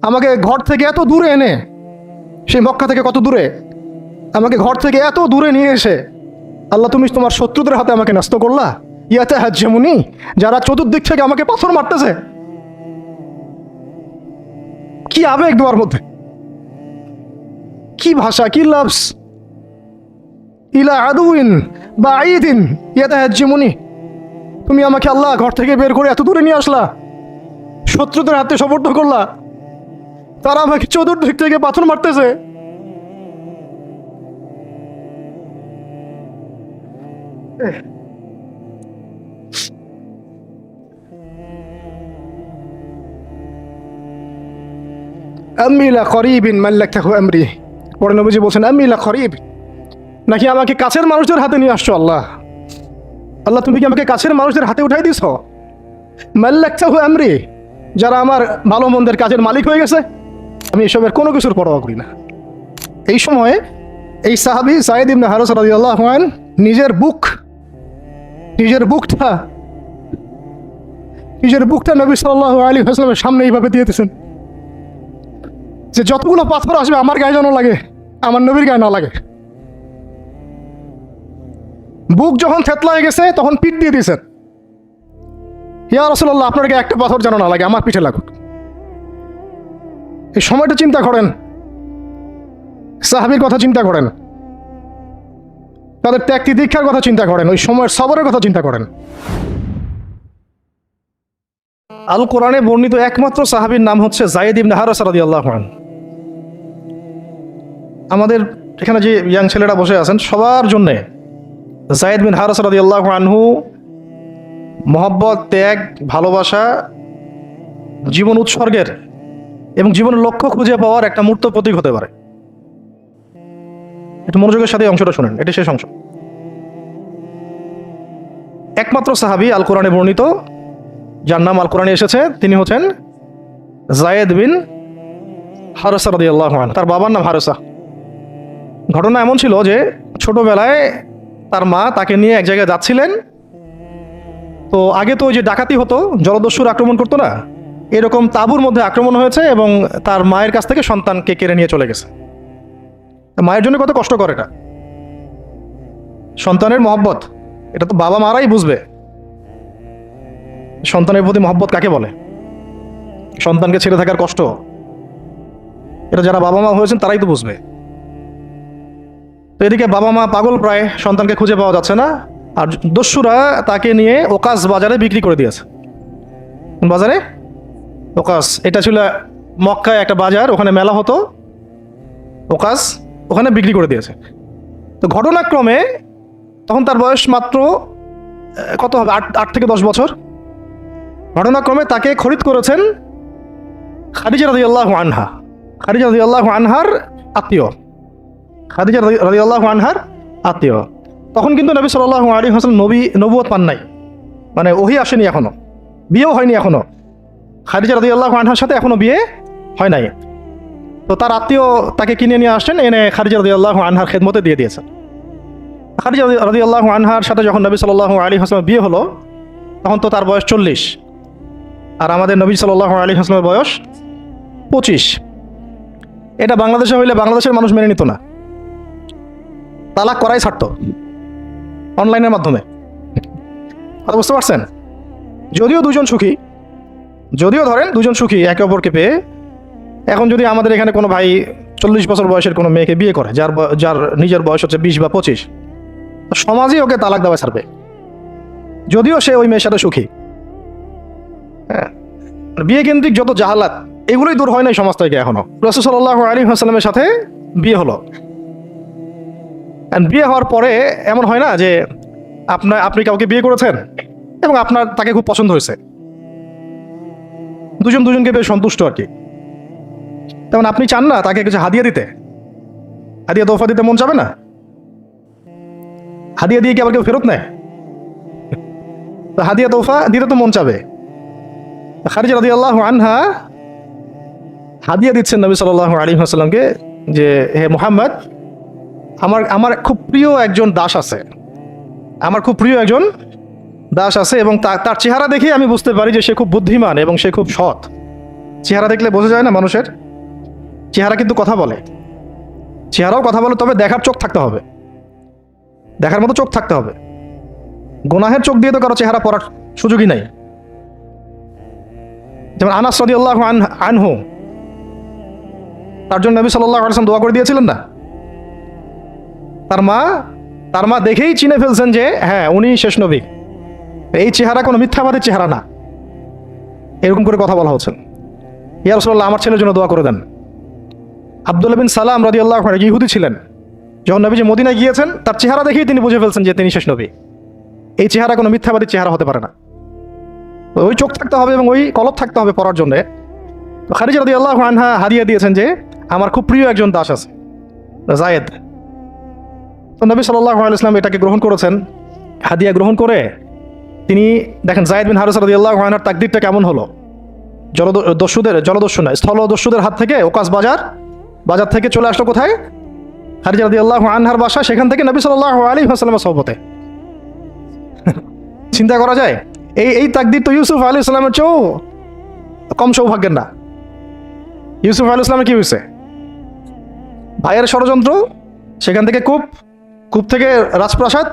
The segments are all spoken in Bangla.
আমাকে ঘর থেকে এত দূরে এনে, সেই মক্কা থেকে কত দূরে, আমাকে ঘর থেকে এত দূরে নিয়ে এসে আল্লাহ তুমি তোমার শত্রুদের হাতে আমাকে ন্যস্ত করলা। ইয়াতে হাজ্জেমুনি, যারা চতুর্দিক থেকে আমাকে পাথর মারতেছে। কি আবেগ দোয়ার মধ্যে, কি ভাষা, কি লাফস। ইলা আদুইন বা আইদিন ইয়াতে হাজ্জেমুনি, তুমি আমাকে আল্লাহ ঘর থেকে বের করে এত দূরে নিয়ে আসলা, শত্রুদের হাতে সোপর্দ করলা, তারা আমাকে চতুর্দিক থেকে পাথর মারতেছে। আম্মি লা করিবিন মাল্লাকতাহু আমরি, পরে নবীজি বলছেন আম্মি লা করিব, নাকি আমাকে কাছের মানুষদের হাতে নিয়ে আসছো আল্লাহ। আল্লাহ তুমি কি আমাকে কাছের মানুষদের হাতে উঠাই দিছ? মাল্লাকতাহু আমরি, যারা আমার ভালো মন্দের কাজের মালিক হয়ে গেছে, আমি এসবের কোনো কিছুর পরোয়া করি না। এই সময়ে এই সাহাবী যায়েদ ইবনে হারেসা রাদিয়াল্লাহু আনহু নিজের বুকটা নবী সাল্লাল্লাহু আলাইহি ওয়াসাল্লামের সামনে এইভাবে দিয়ে দিয়েছেন যে যতগুলো পাথর আসবে আমার গায়ে যেন লাগে, আমার নবীর গায়ে না লাগে। বুক যখন থেতলায় গেছে তখন পিঠ দিয়ে দিয়েছেন, ইয়া রাসূলুল্লাহ আপনার গায়ে একটা পাথর যেন না লাগে, আমার পিঠে লাগুক। এই সময়টা চিন্তা করেন, সাহাবীর কথা চিন্তা করেন, তাদের ত্যাগ তিতিক্ষার কথা চিন্তা করেন, ওই সময়ের সবরের কথা চিন্তা করেন। আল কোরআনে বর্ণিত একমাত্র সাহাবীর নাম হচ্ছে যায়েদ ইবনে হারেসা রাদিয়াল্লাহু আনহু। আমাদের এখানে যে ইয়াং ছেলেরা বসে আছেন সবার জন্যে যায়েদ বিন হারেসা রাদিয়াল্লাহু আনহু মহব্বত, ত্যাগ, ভালোবাসা, জীবন উৎসর্গের এবং জীবনের লক্ষ্য খুঁজে পাওয়ার একটা মূর্ত প্রতীক হতে পারে। একটু মনোযোগের সাথে অংশটা শুনেন, এটি শেষ অংশ। একমাত্র সাহাবী আল কোরআনে বর্ণিত যার নাম আল কোরআনে এসেছে তিনি হচ্ছেন যায়েদ বিন হারেসা রাদিয়াল্লাহু আনহু। তার বাবার নাম হারেসা। ঘটনা এমন ছিল যে ছোটবেলায় তার মা তাকে নিয়ে এক জায়গায় যাচ্ছিলেন। তো আগে তো ওই যে ডাকাতি হতো, জলদস্যুর আক্রমণ করতো না, এরকম তাঁবুর মধ্যে আক্রমণ হয়েছে এবং তার মায়ের কাছ থেকে সন্তানকে কেড়ে নিয়ে চলে গেছে। মায়ের জন্য কত কষ্টকর এটা, সন্তানের মহব্বত, এটা তো বাবা মারাই বুঝবে সন্তানের প্রতি মহব্বত কাকে বলে, সন্তানকে ছেড়ে থাকার কষ্ট, এটা যারা বাবা মা হয়েছেন তারাই তো বুঝবে। তো এদিকে বাবা মা পাগল প্রায়, সন্তানকে খুঁজে পাওয়া যাচ্ছে না, আর দস্যুরা তাকে নিয়ে ওকাস বাজারে বিক্রি করে দিয়েছে। বাজারে ওকাস, এটা ছিল মক্কায় একটা বাজার, ওখানে মেলা হতো, ওকাস ওখানে বিক্রি করে দিয়েছে। তো ঘটনাক্রমে তখন তার বয়স মাত্র কত হবে, 8 থেকে 10 বছর। ঘটনাক্রমে তাকে খরিদ করেছেন খাদিজা রাদিয়াল্লাহু আনহা। খাদিজা রাদিয়াল্লাহু আনহার আত্মীয়, খাদিজা রাদিয়াল্লাহু আনহার আত্মীয়। তখন কিন্তু নবী সাল্লাল্লাহু আলাইহি ওয়াসাল্লাম নবুয়ত পান নাই, মানে ওহী আসেনি এখনো, বিয়েও হয়নি এখনো। খাদিজা রাদিয়াল্লাহু আনহার সাথে এখনো বিয়ে হয় নাই। তো তার আত্মীয় তাকে কিনে নিয়ে আসছেন, এনে খাদিজা রাদিয়াল্লাহু আনহার খেদমতে দিয়ে দিয়েছেন। খাদিজা রাদিয়াল্লাহু আনহার সাথে যখন নবী সাল্লাল্লাহু আলাইহি ওয়াসাল্লাম বিয়ে হলো তখন তো তার বয়স 40, আর আমাদের নবী সাল্লাল্লাহু আলাইহি ওয়াসাল্লামের বয়স 25। এটা বাংলাদেশে হইলে বাংলাদেশের মানুষ মেনে নিত না, তালাক করাই ছাড়তো অনলাইনের মাধ্যমে। কথা বুঝতে পারছেন? যদিও দুজন সুখী, যদিও ধরেন দুজন সুখী একে অপরকে পেয়ে, এখন যদি আমাদের এখানে কোনো ভাই 40 বছর বয়সের কোনো মেয়েকে বিয়ে করে যার নিজের বয়স হচ্ছে 20 বা 25, সমাজই ওকে তালাক দেওয়া ছাড়বে, যদিও সে ওই মেয়ের সাথে সুখী। হ্যাঁ, বিয়ে কেন্দ্রিক যত জাহালাত এগুলোই দূর হয় নাই সমাজ থেকে এখনো। রাসূল সাল্লাল্লাহু আলাইহি ওয়াসাল্লামের সাথে বিয়ে হলো, বিয়ে হওয়ার পরে এমন হয় না যে আপনি কাউকে বিয়ে করেছেন এবং আপনার তাকে খুব পছন্দ হয়েছে, দুজনকে বেশ সন্তুষ্ট আর কি, তেমন আপনি চান না তাকে কিছু হাদিয়া দিতে, হাদিয়া তোফা দিতে মন চাবে না? হাদিয়া দিয়ে কি আবার কেউ ফেরত নেয়? তো হাদিয়া তোফা দিতে তো মন চাবে। খাদিজা রাদিয়াল্লাহু আনহা হাদিয়া দিচ্ছেন নবী সাল্লাল্লাহু আলাইহি ওয়াসাল্লামকে যে হে মুহাম্মদ, আমার খুব প্রিয় একজন দাস আছে, আমার খুব প্রিয় একজন দাস আছে এবং তার চেহারা দেখে আমি বুঝতে পারি যে সে খুব বুদ্ধিমান এবং সে খুব সৎ। চেহারা দেখলে বোঝা যায় না মানুষের? চেহারা কিন্তু কথা বলে, চেহারাও কথা বলে, তবে দেখার চোখ থাকতে হবে, দেখার মতো চোখ থাকতে হবে। গুনাহের চোখ দিয়ে তো কারো চেহারা পড়ার সুযোগই নাই। যেমন আনাস রাদিয়াল্লাহু আনহু, তার জন্য নবী সাল্লাল্লাহু আলাইহি ওয়াসাল্লাম দোয়া করে দিয়েছিলেন না? তার মা দেখেই চিনে ফেলছেন যে হ্যাঁ উনি শেষ নবী, এই চেহারা কোনো মিথ্যাবাদীর চেহারা না। এরকম করে কথা বলা হচ্ছে, ইয়া রাসূলুল্লাহ আমার ছেলের জন্য দোয়া করে দেন। আব্দুল্লাহ বিন সালাম রাদিয়াল্লাহু আনহু ইহুদি ছিলেন, যখন নবীজি মদিনায় গিয়েছেন তার চেহারা দেখেই তিনি বুঝে ফেলছেন যে তিনি শেষ নবী। এই চেহারা কোনো মিথ্যাবাদীর চেহারা হতে পারে না। ওই চোখ থাকতে হবে এবং ওই কলব থাকতে হবে পড়ার জন্যে। তো খাদিজা রাদিয়াল্লাহু আনহা হাদিয়া দিয়েছেন যে আমার খুব প্রিয় একজন দাস আছে, যায়েদ। তো নবী সাল্লাল্লাহু আলাইহি ওয়াসাল্লাম এটাকে গ্রহণ করেছেন, হাদিয়া গ্রহণ করে তিনি দেখেন যায়েদ বিন হারিসা রাদিয়াল্লাহু আনহুর তাকদীরটা কেমন হলো। জলদস্যুদের নয়, স্থলদস্যুদের হাত থেকে ওকাস বাজার থেকে চলে আসলো কোথায়? খাদিজা রাদিয়াল্লাহু আনহার বাসা, সেখান থেকে নবী সাল্লাল্লাহু আলাইহি ওয়াসাল্লামের সোহবতে। চিন্তা করা যায়? এই তাকদীর তো ইউসুফ আলাইহিস সালামের চেয়েও কম সৌভাগ্যের না। ইউসুফ আলাইহিস সালামের কি হয়েছে? ভাইয়ের ষড়যন্ত্র, সেখান থেকে কূপ থেকে রাজপ্রাসাদ,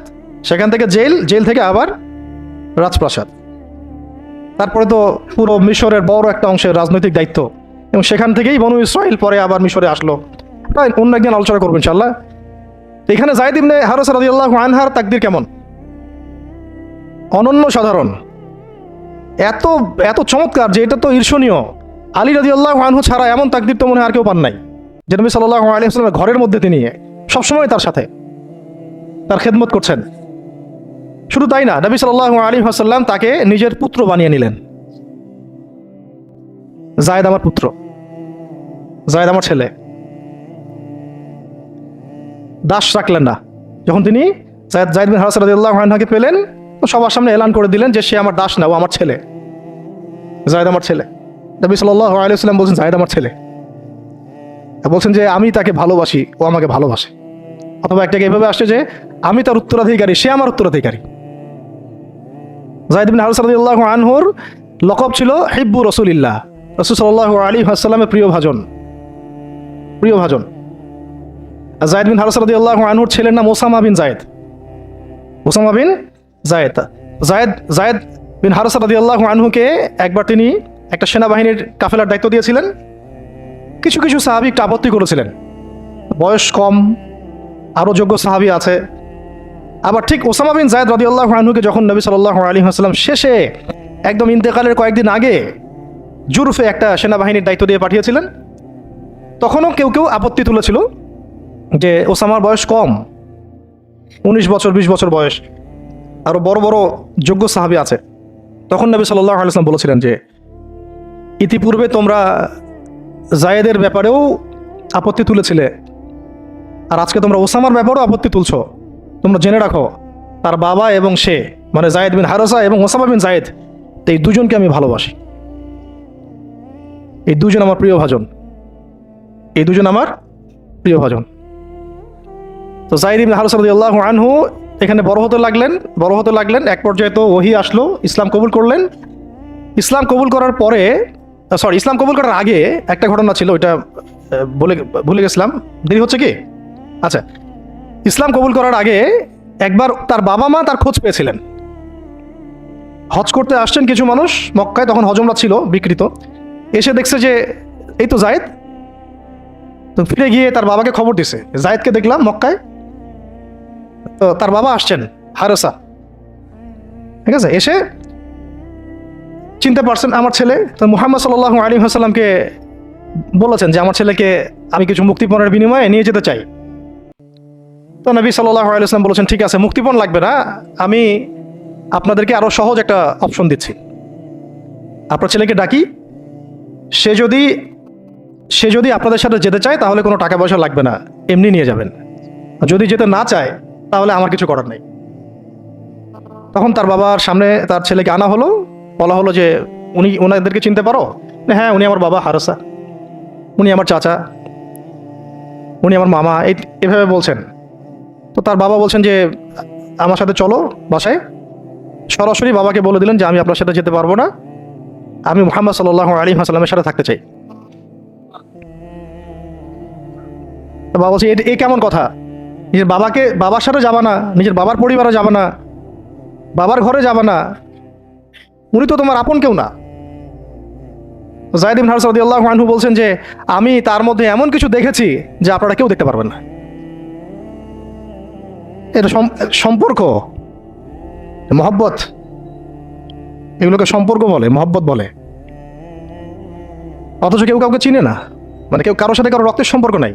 সেখান থেকে জেল থেকে আবার রাজপ্রাসাদ, তারপরে তো পুরো মিশরের বড় একটা অংশের রাজনৈতিক দায়িত্ব, এবং সেখান থেকেই বনু ইসরাইল পরে আবার মিশরে আসলো। অন্য একদিন আলোচনা করবো ইনশাআল্লাহ। এখানে যায়েদ ইবনে হারিসা রাদিয়াল্লাহু আনহার তাকদীর কেমন? অনন্য সাধারণ, এত এত চমৎকার যে এটা তো ঈর্ষণীয়। আলী রাদিয়াল্লাহু আনহু ছাড়া এমন তাকদীর তো মনে হয় আর কেউ পান নাই, যে নবী সাল্লাল্লাহু আলাইহি ওয়াসাল্লামের ঘরের মধ্যে তিনি সবসময় তার সাথে তার খেদমত করছেন। শুধু তাই না, নবী সাল্লাল্লাহু আলাইহি ওয়াসাল্লাম তাকে নিজের পুত্র বানিয়ে নিলেন। যায়েদ আমার পুত্র, যায়েদ আমার ছেলে। দাস রাখলেন না। যখন তিনি যায়েদ বিন হারিসা রাদিয়াল্লাহু আনহুকে পেলেন, তো সবার সামনে এলান করে দিলেন যে সে আমার দাস না, ও আমার ছেলে, যায়েদ আমার ছেলে। নবী সাল্লাল্লাহু আলাইহি ওয়াসাল্লাম বলছেন যায়েদ আমার ছেলে, বলছেন যে আমি তাকে ভালোবাসি, ও আমাকে ভালোবাসে। অথবা একটাকে এভাবে আসছে যে আমি তার উত্তরাধিকারী, সে আমার উত্তরাধিকারী। যায়েদ বিন হারিসা রাদিয়াল্লাহু আনহুর লকব ছিল হিব্বু রাসূলিল্লাহ, রাসূল সাল্লাল্লাহু আলাইহি ওয়াসাল্লামের প্রিয় ভাজন। যায়েদ বিন হারিসা রাদিয়াল্লাহু আনহুর ছেলের নাম ওসামা বিন যায়েদ। যায়েদ বিন হারিসা রাদিয়াল্লাহু আনহুকে একবার তিনি একটা সেনাবাহিনীর কাফেলার দায়িত্ব দিয়েছিলেন। কিছু কিছু সাহাবী একটু আপত্তি করেছিলেন, বয়স কম, আরও যোগ্য সাহাবী আছে। আবার ঠিক ওসামা বিন যায়েদ রাদিয়াল্লাহু আনহুকে যখন নবী সাল্লাল্লাহু আলাইহি ওয়াসাল্লাম শেষে একদম ইন্তেকালের কয়েকদিন আগে জুরফে একটা সেনাবাহিনীর দায়িত্ব দিয়ে পাঠিয়েছিলেন, তখনও কেউ আপত্তি তুলেছিল যে ওসামার বয়স কম, 19 বছর 20 বছর বয়স, আরও বড় বড় যোগ্য সাহাবী আছে। তখন নবী সাল্লাল্লাহু আলাইহি ওয়াসাল্লাম বলেছিলেন যে ইতিপূর্বে তোমরা যায়েদের ব্যাপারেও আপত্তি তুলেছিলে, আর আজকে তোমরা ওসামার ব্যাপারেও আপত্তি তুলছো। তোমরা জেনে রাখো, তার বাবা এবং সে, মানে যায়েদ বিন হারিসা এবং ওসামা বিন যায়েদ, এই দুজনকে আমি ভালোবাসি। এই দুজন আমার প্রিয় ভাজন। তো যায়েদ বিন হারিসা রাদিয়াল্লাহু আনহু এখানে বড় হতে লাগলেন। এক পর্যায়ে তো ওহী আসলো, ইসলাম কবুল করলেন। ইসলাম কবুল করার আগে একটা ঘটনা ছিল, ওইটা ভুলে গেছিলাম, দেরি হচ্ছে কি? আচ্ছা, ইসলাম কবুল করার আগে একবার তার বাবা মা তার খোঁজ পেয়েছিলেন। হজ করতে আসছেন কিছু মানুষ মক্কায়, তখন হজমরা ছিল বিকৃত, এসে দেখছে যে এই তো যায়েদ। তো ফিরে গিয়ে তার বাবাকে খবর দিছে, যায়েদকে দেখলাম মক্কায়। তো তার বাবা আসছেন, হারিসা, ঠিক আছে, এসে চিনতে পারছেন আমার ছেলে। তো মুহাম্মদ সাল্লাল্লাহু আলাইহি ওয়াসাল্লামকে বলেছেন যে আমার ছেলেকে আমি কিছু মুক্তিপণের বিনিময়ে নিয়ে যেতে চাই। তো নবী সাল্লাল্লাহু আলাইহি ওয়াসাল্লাম বলেছেন ঠিক আছে, মুক্তিপণ লাগবে না, আমি আপনাদেরকে আরো সহজ একটা অপশন দিচ্ছি। আপনার ছেলেকে ডাকি, সে যদি আপনাদের সাথে যেতে চায় তাহলে কোনো টাকা পয়সা লাগবে না, এমনি নিয়ে যাবেন। যদি যেতে না চায় তাহলে আমার কিছু করার নেই। তখন তার বাবার সামনে তার ছেলেকে আনা হলো, বলা হলো যে ওনাদেরকে চিনতে পারো? হ্যাঁ, উনি আমার বাবা হারিসা, উনি আমার চাচা, উনি আমার মামা, এভাবে বলছেন। তো তার বাবা বলছেন যে আমার সাথে চলো বাসায়। সরাসরি বাবাকে বলে দিলেন যে আমি আপনার সাথে যেতে পারবো না, আমি মুহাম্মদ সাল্লাল্লাহু আলাইহি ওয়াসাল্লামের সাথে থাকতে চাই। তো বাবা বলছে, এ কেমন কথা? নিজের বাবার সাথে যাবা না, নিজের বাবার পরিবারে যাবা না, বাবার ঘরে যাবা না, উনি তো তোমার আপন কেউ না। যায়েদ ইবনে হারেসা রাদিয়াল্লাহু আনহু বলছেন যে আমি তার মধ্যে এমন কিছু দেখেছি যে আপনারা কেউ দেখতে পারবেন না। এটা সম্পর্ক, মহব্বত, এগুলোকে সম্পর্ক বলে, মহব্বত বলে। অথচ কেউ কাউকে চিনে না, মানে কেউ কারোর সাথে কারো রক্তের সম্পর্ক নাই।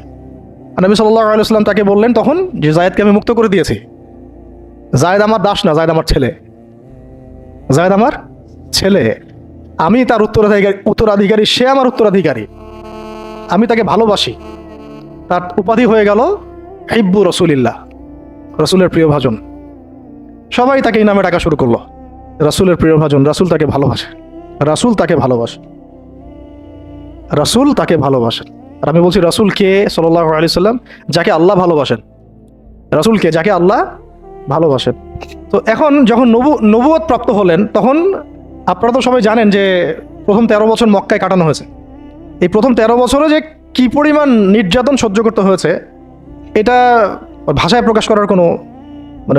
নবী সাল্লাল্লাহু আলাইহি ওয়াসাল্লাম তাকে বললেন তখন যে যায়েদকে আমি মুক্ত করে দিয়েছি। যায়েদ আমার দাস না, যায়েদ আমার ছেলে, যায়েদ আমার ছেলে, আমি তার উত্তরাধিকারী, সে আমার উত্তরাধিকারী, আমি তাকে ভালোবাসি। তার উপাধি হয়ে গেল হিব্বু রসুলিল্লাহ, রসুলের প্রিয় ভাজন। সবাই তাকে এই নামে ডাকা শুরু করলো, রাসূলের প্রিয় ভাজন, রাসূল তাকে ভালোবাসে, রাসূল তাকে ভালোবাসে, রাসূল তাকে ভালোবাসেন। আর আমি বলছি রাসূল কে? সাল্লাল্লাহু আলাইহি সাল্লাম, যাকে আল্লাহ ভালোবাসেন। রাসূল কে? যাকে আল্লাহ ভালোবাসেন। তো এখন যখন নবুয়ত প্রাপ্ত হলেন, তখন আপনারা তো সবাই জানেন যে প্রথম 13 বছর মক্কায় কাটানো হয়েছে। এই প্রথম 13 বছরে যে কি পরিমাণ নির্যাতন সহ্য করতে হয়েছে, এটা ভাষায় প্রকাশ করার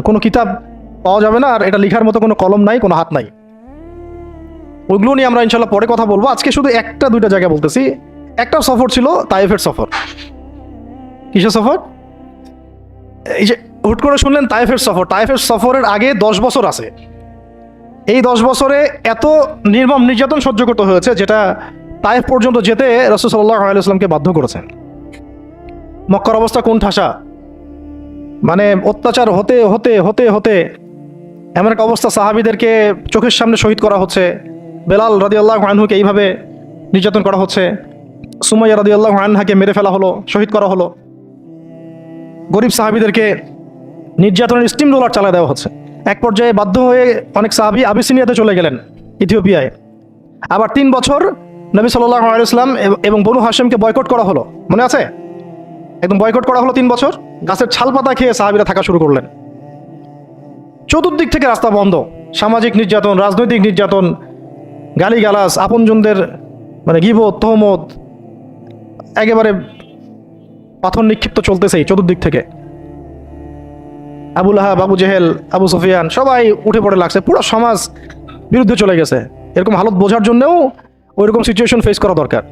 কোনো কিতাব পাওয়া যাবে না। আর এটা লেখার মতো কোনো কলম নাই, কোনো হাত নাই। ওইগুলো নিয়ে আমরা ইনশাল্লাহ পরে কথা বলবো। আজকে শুধু একটা দুইটা জায়গা বলতেছি। একটা সফর ছিল তায়েফের সফর। কিসের সফর? এই যে হুট করে শুনলেন তায়েফের সফর। তায়েফের সফরের আগে 10 বছর আছে। এই 10 বছরে এত নির্মম নির্যাতন সহ্য করতে হয়েছে, যেটা তায়েফ পর্যন্ত যেতে রাসূল সাল্লাল্লাহু আলাইহি ওয়াসাল্লামকে বাধ্য করেছেন। মক্কার অবস্থা কোন ঠাসা, মানে অত্যাচার হতে হতে হতে হতে এমন একটা অবস্থা, সাহাবীদেরকে চোখের সামনে শহীদ করা হচ্ছে। বেলাল রাদিয়াল্লাহু আনহুকে এইভাবে নির্যাতন করা হচ্ছে। সুমাইয়া রাদিয়াল্লাহু আনহাকে মেরে ফেলা হলো, শহীদ করা হলো। গরিব সাহাবীদেরকে নির্যাতনের স্টিম রোলার চালা দেওয়া হচ্ছে। এক পর্যায়ে বাধ্য হয়ে অনেক সাহাবী আবিসিনিয়াতে চলে গেলেন, ইথিওপিয়ায়। আবার 3 বছর নবী সাল্লাল্লাহু আলাইহি ওয়াসাল্লাম এবং বনু হাশিমকে বয়কট করা হলো, মনে আছে? একদম বয়কট করা হলো 3 বছর। গাছের ছাল পাতা খেয়ে সাহাবীরা থাকা শুরু করলেন। চতুর্দিক থেকে রাস্তা বন্ধ, সামাজিক নির্যাতন, রাজনৈতিক নির্যাতন, গালিগালাজ, আপনজনদের গীবত, তহমত, একেবারে পাথর নিক্ষিপ্ত চলতেছেই চতুর্দিক থেকে। আবু লাহাব, আবু জেহেল, আবু সুফিয়ান সবাই উঠে পড়ে লাগছে, পুরো সমাজ বিরুদ্ধে চলে গেছে। এরকম হালত বোঝার জন্যও ওইরকম সিচুয়েশন ফেস করা দরকার।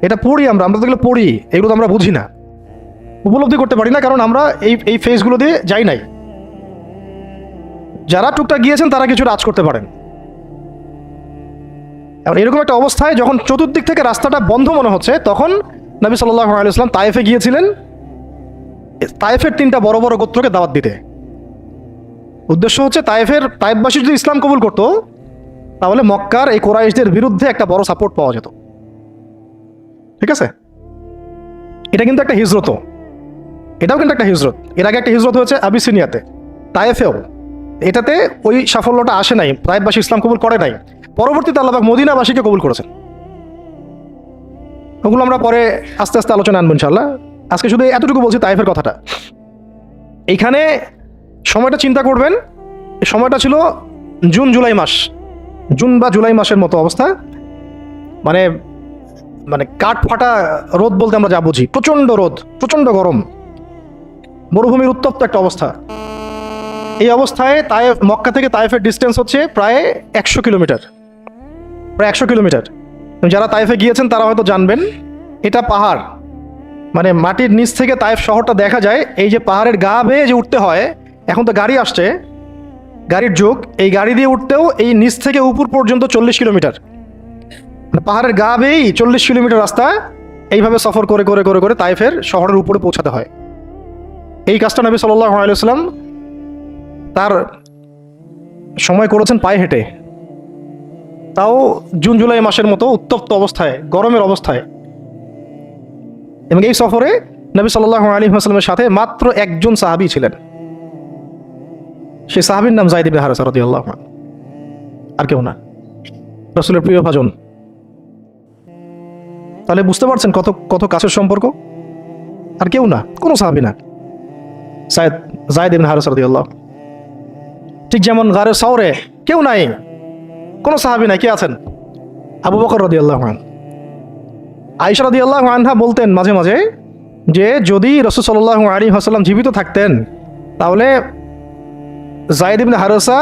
এটা পড়ি, আমরা তো এগুলো পড়ি, এগুলো তো আমরা বুঝি না, উপলব্ধি করতে পারি না, কারণ আমরা এই ফেজগুলো দিয়ে যাই নাই। যারা টুকটাক গিয়েছেন তারা কিছু রাজ করতে পারেন। এরকম একটা অবস্থায় যখন চতুর্দিক থেকে রাস্তাটা বন্ধ মনে হচ্ছে, তখন নবী সাল্লাল্লাহু আলাইহি ওয়াসাল্লাম তায়েফে গিয়েছিলেন তায়েফের 3টা বড় বড় গোত্রকে দাওয়াত দিতে। উদ্দেশ্য হচ্ছে তায়েফবাসী যদি ইসলাম কবুল করতো, তাহলে মক্কার এই কুরাইশদের বিরুদ্ধে একটা বড় সাপোর্ট পাওয়া যেত। ঠিক আছে? এটা কিন্তু একটা হিজরত, এটাও কিন্তু একটা হিজরত। এর আগে একটা হিজরত হয়েছে আবিসিনিয়াতে, তায়েফেও। এটাতে ওই সাফল্যটা আসে নাই, তায়েফবাসী ইসলাম কবুল করে নাই। পরবর্তীতে আল্লাহ পাক মদিনাবাসীকে কবুল করেছেন। ওগুলো আমরা পরে আস্তে আস্তে আলোচনা আনবো ইনশাআল্লাহ। আজকে শুধু এতটুকু বলছি তায়েফের কথাটা। এইখানে সময়টা চিন্তা করবেন, এই সময়টা ছিল জুন জুলাই মাস, জুন বা জুলাই মাসের মতো অবস্থা। মানে কাঠ ফাটা রোদ বলতে আমরা যা বুঝি, প্রচণ্ড রোদ, প্রচণ্ড গরম, মরুভূমির উত্তপ্ত একটা অবস্থা। এই অবস্থায় মক্কা থেকে তায়েফের ডিস্টেন্স হচ্ছে প্রায় 100 কিলোমিটার, প্রায় 100 কিলোমিটার। যারা তায়েফে গিয়েছেন তারা হয়তো জানবেন, এটা পাহাড়, মাটির নিচ থেকে তায়েফ শহরটা দেখা যায়। এই যে পাহাড়ের গা বেয়ে যে উঠতে হয়, এখন তো গাড়ি আসছে, গাড়ির যুগ, এই গাড়ি দিয়ে উঠতেও এই নিচ থেকে উপর পর্যন্ত 40 কিলোমিটার, পাহাড়ের গা বেয়েই 40 কিলোমিটার রাস্তা এইভাবে সফর করে করে করে করে তায়েফের শহরের উপরে পৌঁছাতে হয়। এই কাজটা নবী সাল্লাল্লাহু আলাইহি ওয়াসাল্লাম তার সময় করেছেন পায়ে হেঁটে, তাও জুন জুলাই মাসের মতো উত্তপ্ত অবস্থায়, গরমের অবস্থায়। এবং এই সফরে নবী সাল্লাল্লাহু আলাইহি ওয়াসাল্লামের সাথে মাত্র একজন সাহাবী ছিলেন। সেই সাহাবীর নাম যায়েদ ইবনে হারেসা রাদিয়াল্লাহু আনহু, আর কেউ না, রাসূলের প্রিয় ভাজন। তাহলে বুঝতে পারছেন কত কত কাছের সম্পর্ক। আর কেউ না, কোনো সাহাবী না, যায়েদ ইবনে হারেসা রাদিয়াল্লাহু। ঠিক যেমন গারে সাওরে কেউ নাই, কোনো সাহাবী নাই, কে আছেন? আবু বকর রাদিয়াল্লাহু আনহু। আয়েশা রাদিয়াল্লাহু আনহা বলতেন মাঝে মাঝে যে যদি রাসূল সাল্লাল্লাহু আলাইহি ওয়াসাল্লাম জীবিত থাকতেন তাহলে যায়েদ ইবনে হারেসা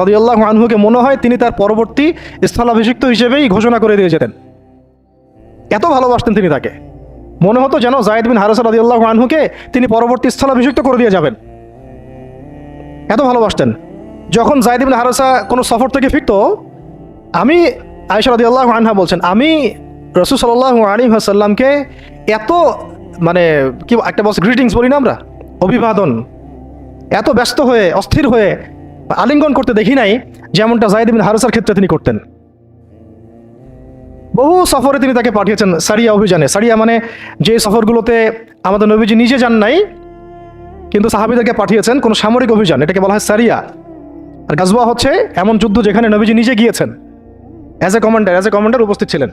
রাদিয়াল্লাহু আনহুকে মনে হয় তিনি তার পরবর্তী স্থলাভিষিক্ত হিসেবেই ঘোষণা করে দিয়ে যেতেন। এত ভালোবাসতেন তিনি তাকে, মনে হতো যেন যায়েদ বিন হারেসা রাদিয়াল্লাহু আনহুকে তিনি পরবর্তী স্থলাভিষিক্ত করে দিয়ে যাবেন, এত ভালোবাসতেন। যখন যায়েদ বিন হারেসা কোনো সফর থেকে ফিরত, আমি আয়েশা রাদিয়াল্লাহু আনহা বলছেন, আমি রাসূল সাল্লাল্লাহু আলাইহি ওয়াসাল্লামকে এত মানে কি একটা বলছে গ্রিটিংস বলি না আমরা, অভিবাদন, এত ব্যস্ত হয়ে অস্থির হয়ে আলিঙ্গন করতে দেখি নাই যেমনটা যায়েদ বিন হারেসার ক্ষেত্রে তিনি করতেন। বহু সফরে তিনি তাকে পাঠিয়েছেন, সারিয়া অভিযানে। সারিয়া মানে যে সফরগুলোতে আমাদের নবীজি নিজে যান নাই কিন্তু সাহাবীদেরকে পাঠিয়েছেন, কোনো সামরিক অভিযান, এটাকে বলা হয় সারিয়া। আর গাজওয়া হচ্ছে এমন যুদ্ধ যেখানে নবীজি নিজে গিয়েছেন, অ্যাজ এ কমান্ডার উপস্থিত ছিলেন।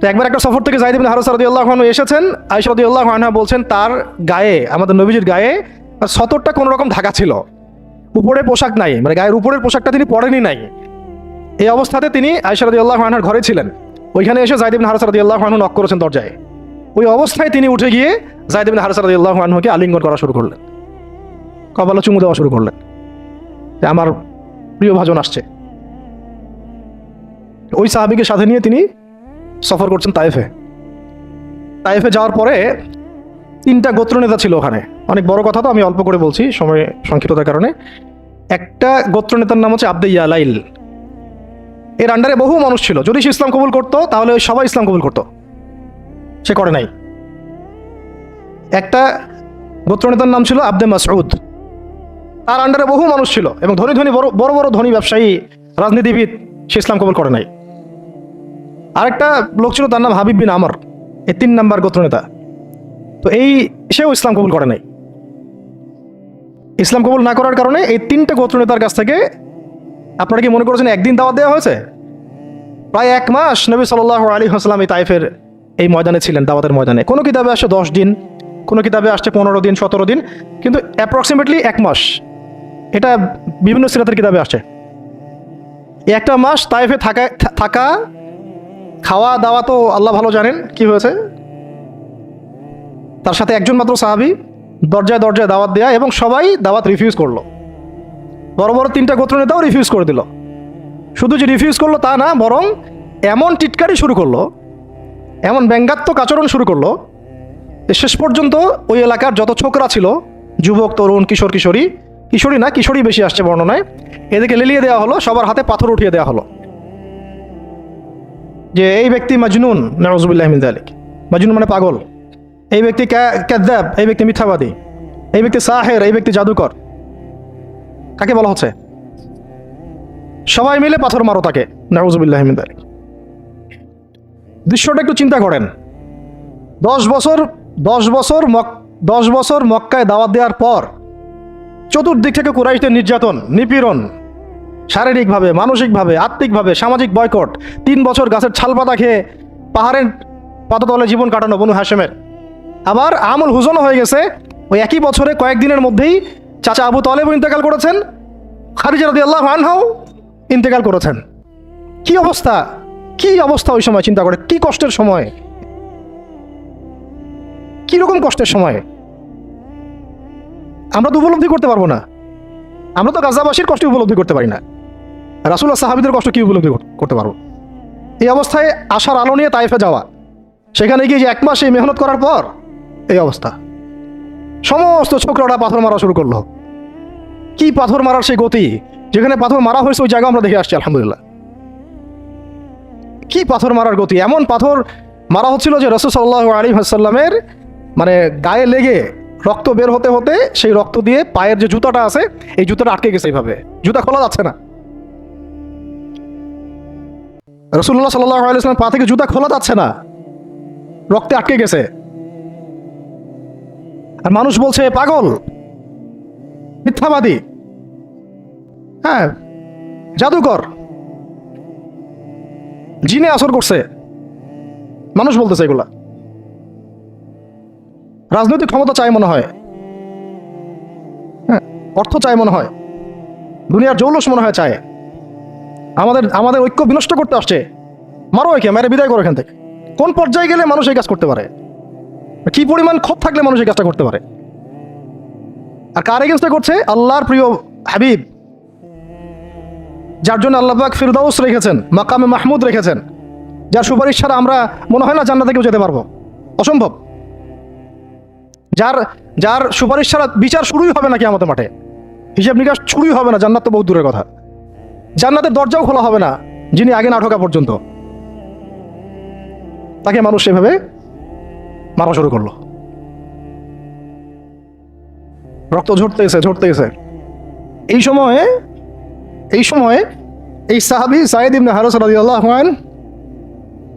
তো একবার একটা সফর থেকে যায়েদ ইবনে হারেসা রাদিয়াল্লাহু আনহু এসেছেন। আয়েশা রাদিয়াল্লাহু আনহা বলছেন তার গায়ে, আমাদের নবীজির গায়ে সতরটা কোনো রকম ঢাকা ছিল, উপরে পোশাক নাই, মানে গায়ের উপরের পোশাকটা তিনি পরেনই নাই। এই অবস্থাতে তিনি আয়েশা রাদিয়াল্লাহু আনহার ঘরে ছিলেন। ওইখানে এসে যায়েদ ইবনে হারেসা রাদিয়াল্লাহু আনহু নক করেছেন দরজায়। ওই অবস্থায় তিনি উঠে গিয়ে যায়েদ ইবনে হারেসা রাদিয়াল্লাহু আনহুকে আলিঙ্গন করা শুরু করলেন, কপালে চুমু দেওয়া শুরু করলেন যে আমার প্রিয় ভাজন আসছে। ওই সাহাবীকে সাথে নিয়ে তিনি সফর করছেন তায়েফে। তায়েফে যাওয়ার পরে 3টা গোত্রনেতা ছিল ওখানে। অনেক বড় কথা তো, আমি অল্প করে বলছি সময় সংক্ষিপ্ততার কারণে। একটা গোত্রনেতার নাম হচ্ছে আব্দে ইয়ালাইল। এর আন্ডারে বহু মানুষ ছিল, যদি সে ইসলাম কবুল করতো তাহলে ওই সবাই ইসলাম কবুল করতো, সে করে নাই। একটা গোত্রনেতার নাম ছিল আব্দে মাসউদ, তার আন্ডারে বহু মানুষ ছিল এবং ধনী ধনী বড় বড় ধনী ব্যবসায়ী, রাজনীতিবিদ, সে ইসলাম কবুল করে নাই। আরেকটা লোক ছিল, তার নাম হাবিব বিন আমর, এই 3 নাম্বার গোত্রনেতা। তো সেও ইসলাম কবুল করে নাই। ইসলাম কবুল না করার কারণে এই 3টে গোত্রনেতার কাছ থেকে, আপনারা কি মনে করেছেন একদিন দাওয়াত দেওয়া হয়েছে? প্রায় 1 মাস নবী সাল্লাল্লাহু আলাইহি ওয়াসাল্লাম এই তায়েফের এই ময়দানে ছিলেন, দাওয়াতের ময়দানে। কোনো কিতাবে আসছে 10 দিন, কোনো কিতাবে আসছে 15 দিন, 17 দিন, কিন্তু অ্যাপ্রক্সিমেটলি 1 মাস, এটা বিভিন্ন সিরাতের কিতাবে আসছে। এই 1টা মাস তায়েফে থাকা, খাওয়া দাওয়া তো আল্লাহ ভালো জানেন কি হয়েছে। তার সাথে একজন মাত্র সাহাবী, দরজায় দরজায় দাওয়াত দেয়া, এবং সবাই দাওয়াত রিফিউজ করলো। বড় বড় 3টা গোত্রনেতাও রিফিউজ করে দিল। শুধু যে রিফিউজ করলো তা না, বরং এমন টিটকারি শুরু করলো, এমন ব্যঙ্গাত্মক আচরণ শুরু করলো, শেষ পর্যন্ত ওই এলাকার যত ছোকরা ছিল, যুবক, তরুণ, কিশোরী বেশি আসছে বর্ণনায়, এদেরকে লেলিয়ে দেওয়া হলো, সবার হাতে পাথর উঠিয়ে দেওয়া হলো যে এই ব্যক্তি মাজনুন, নাউযুবিল্লাহি মিন যালিক। মাজনুন মানে পাগল, এই ব্যক্তি কাযযাব, এই ব্যক্তি মিথ্যাবাদী, এই ব্যক্তি সাহের, এই ব্যক্তি জাদুকর। কাকে বলা হচ্ছে? সবাই মিলে পাথর মারো তাকে, নাউযুবিল্লাহি মিন যালিক। দৃশ্যটা একটু চিন্তা করেন। 10 বছর মক্কায় দাওয়াত দেওয়ার পর চতুর্দিক থেকে কুরাইশদের নির্যাতন, নিপীড়ন, শারীরিকভাবে, মানসিকভাবে, আত্মিকভাবে, সামাজিক বয়কট, 3 বছর গাছের ছালপাতা খেয়ে পাহাড়ের পাদতলে জীবন কাটানো বনু হাশেমের। আবার আমল হুজনও হয়ে গেছে। ওই একই বছরে কয়েকদিনের মধ্যেই চাচা আবু তালেব ইন্তেকাল করেছেন, খাদিজা রাদিয়াল্লাহু আনহাও ইন্তেকাল করেছেন। কি অবস্থা ওই সময় চিন্তা করে, কি কষ্টের সময়, কি রকম কষ্টের সময় আমরা তো উপলব্ধি করতে পারবো না। আমরা তো গাজাবাসীর কষ্ট উপলব্ধি করতে পারি না, রাসূলুল্লাহ সাহাবীদের কষ্ট কি উপলব্ধি করতে পারবো? এই অবস্থায় আশার আলো নিয়ে তায়েফে যাওয়া, সেখানে গিয়ে যে 1 মাস এই মেহনত করার পর এই অবস্থা, সমস্ত ছোকরাটা পাথর মারা শুরু করলো। কি পাথর মারার সেই গতি, যেখানে পাথর মারা হয়েছে ওই জায়গা আমরা দেখে আসছি আলহামদুলিল্লাহ। কি পাথর মারার গতি, এমন পাথর মারা হচ্ছিল যে রাসূল সাল্লাল্লাহু আলাইহি ওয়াসাল্লামের মানে গায়ে লেগে রক্ত বের হতে হতে সেই রক্ত দিয়ে পায়ের যে জুতাটা আছে এই জুতাটা আটকে গেছে, এইভাবে জুতা খোলা যাচ্ছে না। রাসূলুল্লাহ সাল্লাল্লাহু আলাইহি ওয়াসাল্লাম পা থেকে জুতা খোলা যাচ্ছে না, রক্তে আটকে গেছে। আর মানুষ বলছে পাগল, মিথ্যাবাদী, হ্যাঁ জাদুকর, জিনে আসর করছে, মানুষ বলতেছে এগুলা। রাজনৈতিক ক্ষমতা চাই মনে হয়, হ্যাঁ অর্থ চাই মনে হয়, দুনিয়ার জৌলস মনে হয় চায়, আমাদের আমাদের ঐক্য বিনষ্ট করতে আসছে, মারো একে, মেরে বিদায় করো এখান থেকে। কোন পর্যায়ে গেলে মানুষ এই কাজ করতে পারে? কি পরিমাণ ক্ষোভ থাকলে মানুষ এই কাজটা করতে পারে? আর কার এগেন্স্টে করছে? আল্লাহর প্রিয় হাবিব, যার জন্য আল্লাহ পাক ফিরদাউস রেখেছেন, মাকামে মাহমুদ রেখেছেন, যার সুপারিশ ছাড়া আমরা মনে হয় না জান্নাতে কেউ যেতে পারবো, অসম্ভব। যার যার সুপারিশ ছাড়া বিচার শুরুই হবে না কিয়ামতের মাঠে, হিসাব নিকাশ শুরুই হবে না, জান্নাত তো বহু দূরের কথা, জান্নাতের দরজাও খোলা হবে না যিনি আগে না ঢোকা পর্যন্ত। তাকে মানুষ সেভাবে মারা শুরু করলো, রক্ত ঝরতেছে। এই সময়ে এই সাহাবী সাঈদ ইবনে হারেসা রাদিয়াল্লাহু আনহু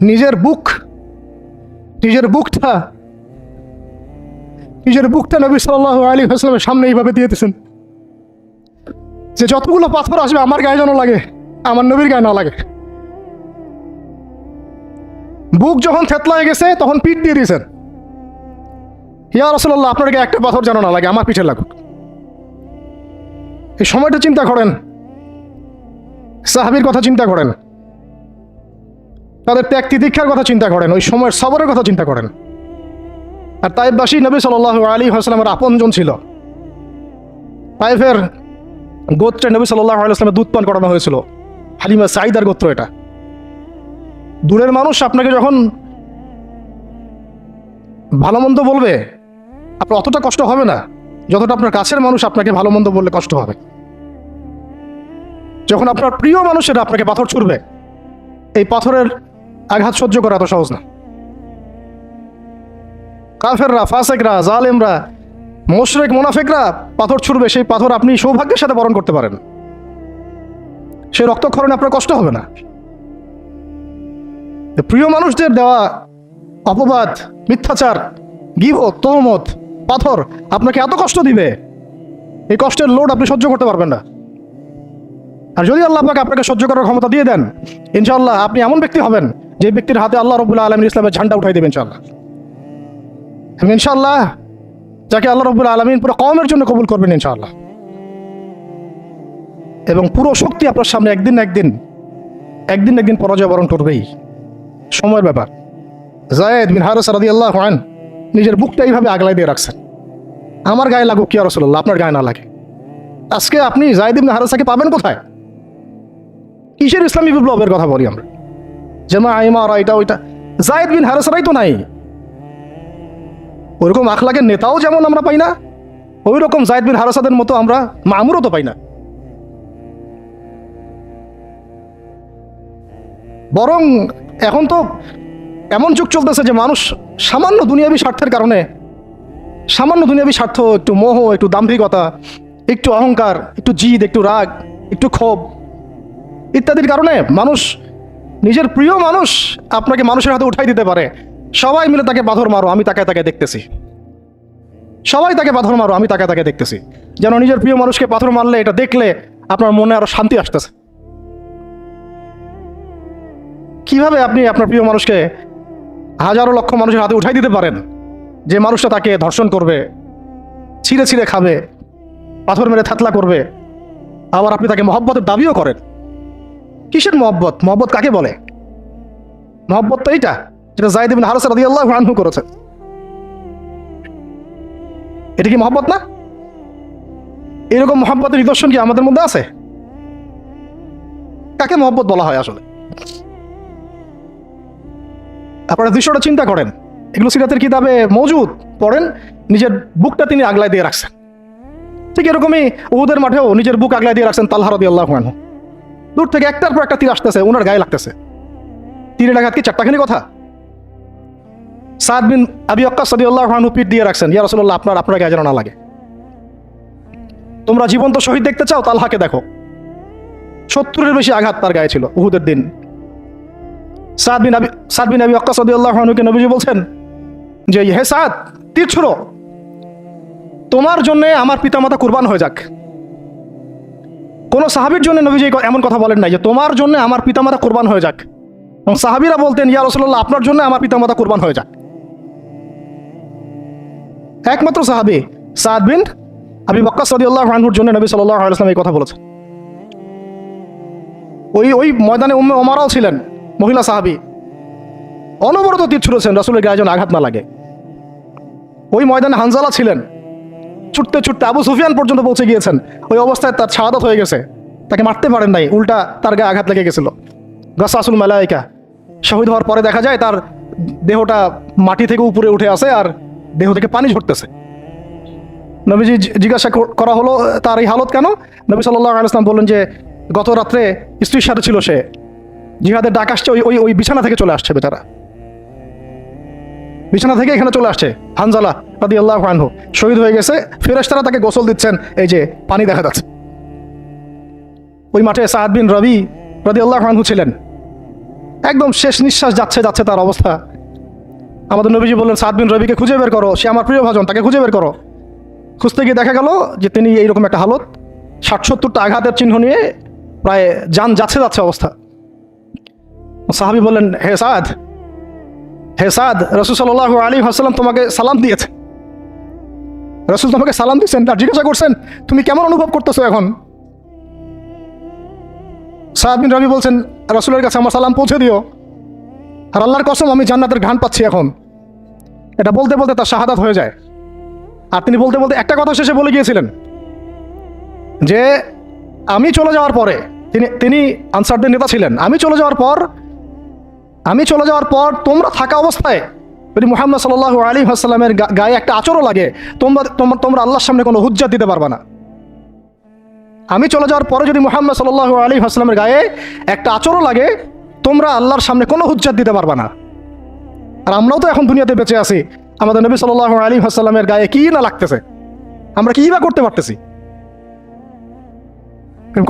নিজের বুকটা নবী সাল্লাল্লাহু আলাইহি ওয়াসাল্লামের সামনে এইভাবে দিয়েছেন যে যতগুলো পাথর আসবে আমার গায়ে যেন লাগে, আমার নবীর গায়ে না লাগে। বুক যখন থেতলায় গেছে তখন পিঠ দিয়ে দিয়েছেন, ইয়া রাসূলুল্লাহ আপনার গায়ে একটা পাথর যেন না লাগে, আমার পিঠে লাগুক। এই সময়টা চিন্তা করেন, সাহাবীর কথা চিন্তা করেন, তাদের ত্যাগ তিতিক্ষার কথা চিন্তা করেন, ওই সময়ের সবরের কথা চিন্তা করেন। আর তায়েফবাসী নবী সাল্লাল্লাহু আলাইহি ওয়াসাল্লামের আপনজন ছিল। তায়েফের গোত্রে নবী সাল্লাল্লাহু আলাইহি ওয়াসাল্লামের দুধ পান করানো হয়েছিল, হালিমা সাঈদার গোত্র এটা। দূরের মানুষ আপনাকে যখন ভালো মন্দ বলবে আপনার অতটা কষ্ট হবে না যতটা আপনার কাছের মানুষ আপনাকে ভালো মন্দ বললে কষ্ট হবে। যখন আপনার প্রিয় মানুষেরা আপনাকে পাথর ছুড়বে, এই পাথরের আঘাত সহ্য করা এত সহজ না। কাফেররা, ফাসেকরা, জালেমরা, মুশরিক, মুনাফিকরা পাথর ছুড়বে, সেই পাথর আপনি সৌভাগ্যের সাথে বরণ করতে পারেন, সেই রক্তক্ষরণে আপনার কষ্ট হবে না। প্রিয় মানুষদের দেওয়া অপবাদ, মিথ্যাচার, গীবত, তহমত, পাথর আপনাকে এত কষ্ট দিবে, এই কষ্টের লোড আপনি সহ্য করতে পারবেন না। আর যদি আল্লাহ পাক আপনাকে সহ্য করার ক্ষমতা দিয়ে দেন, ইনশাআল্লাহ আপনি এমন ব্যক্তি হবেন যে ব্যক্তির হাতে আল্লাহ রাব্বুল আলামিন ইসলামের ঝান্ডা উঠাই দেবেন ইনশাআল্লাহ। ইনশাআল্লাহ যাকে আল্লাহ রাব্বুল আলামিন পুরো কওমের জন্য কবুল করবেন ইনশাআল্লাহ। এবং পুরো শক্তি আপনার সামনে একদিন একদিন পরাজয় বরণ করবেই, সময়ের ব্যাপার। যায়েদ বিন হারেসা রাদিয়াল্লাহু আনহু নিজের বুকটা এইভাবে আগলাই দিয়ে রাখছেন, আমার গায়ে লাগুক ইয়া রাসূলুল্লাহ, আপনার গায়ে না লাগে। আজকে আপনি যায়েদ ইবনে হারেসাকে পাবেন কোথায়? কিসের ইসলামী বিপ্লবের কথা বলি আমরা? জামা ইমারা এটা ওইটা, যায়েদ বিন হারেসারাই তো নাই। ওইরকম আখলাকের নেতাও যেমন আমরা পাই না, ওই রকম যায়েদ বিন হারেসাদের মতো আমরা মামুরও তো পাই না। বরং এখন তো এমন যুগ চলতেছে যে মানুষ সামান্য দুনিয়াবী স্বার্থের কারণে, সামান্য দুনিয়াবী স্বার্থ, একটু মোহ, একটু দাম্ভিকতা, একটু অহংকার, একটু জিদ, একটু রাগ, একটু ক্ষোভ ইত্যাদির কারণে মানুষ, নিজের প্রিয় মানুষ আপনাকে মানুষের হাতে উঠাই দিতে পারে। সবাই মিলে তাকে পাথর মারো, আমি তাকে দেখতেছি। সবাই তাকে পাথর মারো, আমি তাকে দেখতেছি। যেন নিজের প্রিয় মানুষকে পাথর মারলে এটা দেখলে আপনার মনে আরো শান্তি আসতেছে। কিভাবে আপনি আপনার প্রিয় মানুষকে হাজারো লক্ষ মানুষের হাতে উঠাই দিতে পারেন, যে মানুষটা তাকে ধর্ষণ করবে, ছিঁড়ে খাবে, পাথর মেরে থাতলা করবে, আবার আপনি তাকে মহব্বতের দাবিও করেন? কিসের মহব্বত? মহব্বত কাকে বলে? মহব্বত তো এইটা যেটা যায়েদ ইবনে হারেসা রাদিয়াল্লাহু আনহু করেছে। এটা কি মহব্বত না? এরকম মহব্বতের নিদর্শন কি আমাদের মধ্যে আছে? কাকে মহব্বত বলা হয় আসলে? আপনারা দৃশ্যটা চিন্তা করেন, এগুলো সিরাতের কিতাবে মওজুদ, পড়েন। নিজের বুকটা তিনি আগলায় দিয়ে রাখছেন। ঠিক এরকমই উহুদের মাঠেও নিজের বুক আগলায় দিয়ে রাখছেন তালহা রাদিয়াল্লাহু আনহু। দূর থেকে একটার পর একটা তীর আসতেছে, ওনার গায়ে লাগতেছে। তীরের আঘাত কি চারটাখানি কথা? সাদ বিন আবি ওয়াক্কাস রাদিয়াল্লাহু আনহু পিঠ দিয়ে রাখছেন, ইয়া রাসূলুল্লাহ আপনার গায়ে যেন না লাগে। তোমরা জীবন্ত শহীদ দেখতে চাও? তালহাকে দেখো, 70-এর বেশি আঘাত তার গায়ে ছিল উহুদের দিন। সাদ বিন আবি ওয়াক্কাস রাদিয়াল্লাহু আনহুকে নবীজি বলছেন যে হে সাদ, তীর ছুড়ো, তোমার জন্য আমার পিতামাতা কুরবান হয়ে যাক। কোন সাহাবীর জন্য নবীজি এমন কথা বলেন নাই যে তোমার জন্য আমার পিতামাতা কুরবান হয়ে যাক। এবং সাহাবীরা বলতেন ইয়া রাসূলুল্লাহ আপনার জন্য আমার পিতামাতা কুরবান হয়ে যাক। একমাত্র সাহাবী সাদ বিন আবি ওয়াক্কাস রাদিয়াল্লাহু আনহুর জন্য নবী সাল্লাল্লাহু আলাইহি ওয়াসাল্লাম এই কথা বলেছেন। ওই ময়দানে উম্মে ওমারাও ছিলেন, মহিলা সাহাবী, অনবরত তীর ছুঁড়েছেন রাসূলের গায়ে যেন আঘাত না লাগে। ওই ময়দানে হানজালা ছিলেন, ছুটতে ছুটতে আবু সুফিয়ান পর্যন্ত পৌঁছে গিয়েছেন। ওই অবস্থায় তার শাহাদাত হয়ে গেছে, তাকে মারতে পারেন নাই, উল্টা তার গায়ে আঘাত লেগে গেছিল। গাসাসুল মালাইকা, শহীদ হওয়ার পরে দেখা যায় তার দেহটা মাটি থেকে উপরে উঠে আসে আর দেহ থেকে পানি ঝরতেছে। নবীজি জিজ্ঞাসা করা হলো তার এই হালত কেন? নবী সাল্লাল্লাহু আলাইহি ওয়াসাল্লাম বললেন যে গত রাত্রে স্ত্রীর সাথে ছিল সে, জিহাদের ডাক আসছে, ওই ওই ওই বিছানা থেকে চলে আসছে, বেচারা বিছানা থেকে এখানে চলে আসছে। হানজালা রাদিয়াল্লাহু আনহু শহীদ হয়ে গেছে, ফেরেশতারা তাকে গোসল দিচ্ছেন, এই যে পানি দেখা যাচ্ছে। ওই মাঠে সাদ বিন রবি রাদিয়াল্লাহু আনহু ছিলেন, একদম শেষ নিঃশ্বাস যাচ্ছে যাচ্ছে তার অবস্থা। আমাদের নবীজি বললেন সাদ বিন রবিকে খুঁজে বের করো, সে আমার প্রিয় ভাজন, তাকে খুঁজে বের করো। খুঁজতে গিয়ে দেখা গেল যে তিনি এইরকম একটা হালত, ৬০-৭০টা আঘাতের চিহ্ন নিয়ে প্রায় যান যাচ্ছে যাচ্ছে অবস্থা। সাহাবী বললেন, হে সাদ, রাসূল সাল্লাল্লাহু আলাইহি ওয়াসাল্লাম তোমাকে সালাম দিয়েছে, রাসূল তোমাকে সালাম দিয়েছেন, আর জিজ্ঞাসা করছেন তুমি কেমন অনুভব করতেছো এখন? সাদ বিন রবি বলছেন, রাসূলের কাছে আমার সালাম পৌঁছে দিও, আর আল্লাহর কসম আমি জান্নাতের ঘ্রাণ পাচ্ছি এখন। এটা বলতে বলতে তার শাহাদাত হয়ে যায়। আর তিনি বলতে বলতে একটা কথা শেষে বলে গিয়েছিলেন যে আমি চলে যাওয়ার পরে, তিনি আনসারদের নেতা ছিলেন, আমি চলে যাওয়ার পর তোমরা থাকা অবস্থায় যদি মুহাম্মদ সাল্লাল্লাহু আলাইহি ওয়াসাল্লামের গায়ে একটা আঁচড়ও লাগে, তোমরা আল্লাহর সামনে কোনো হুজ্জাত দিতে পারবে না। আমি চলে যাওয়ার পরে যদি মুহাম্মদ সাল্লাল্লাহু আলাইহি ওয়াসাল্লামের গায়ে একটা আঁচড়ও লাগে, তোমরা আল্লাহর সামনে কোনো হুজ্জাত দিতে পারবে না। আর আমরাও তো এখন দুনিয়াতে বেঁচে আছি, আমাদের নবী সাল্লাল্লাহু আলাইহি ওয়াসাল্লামের গায়ে কি না লাগতেছে, আমরা কি বা করতে পারতেছি।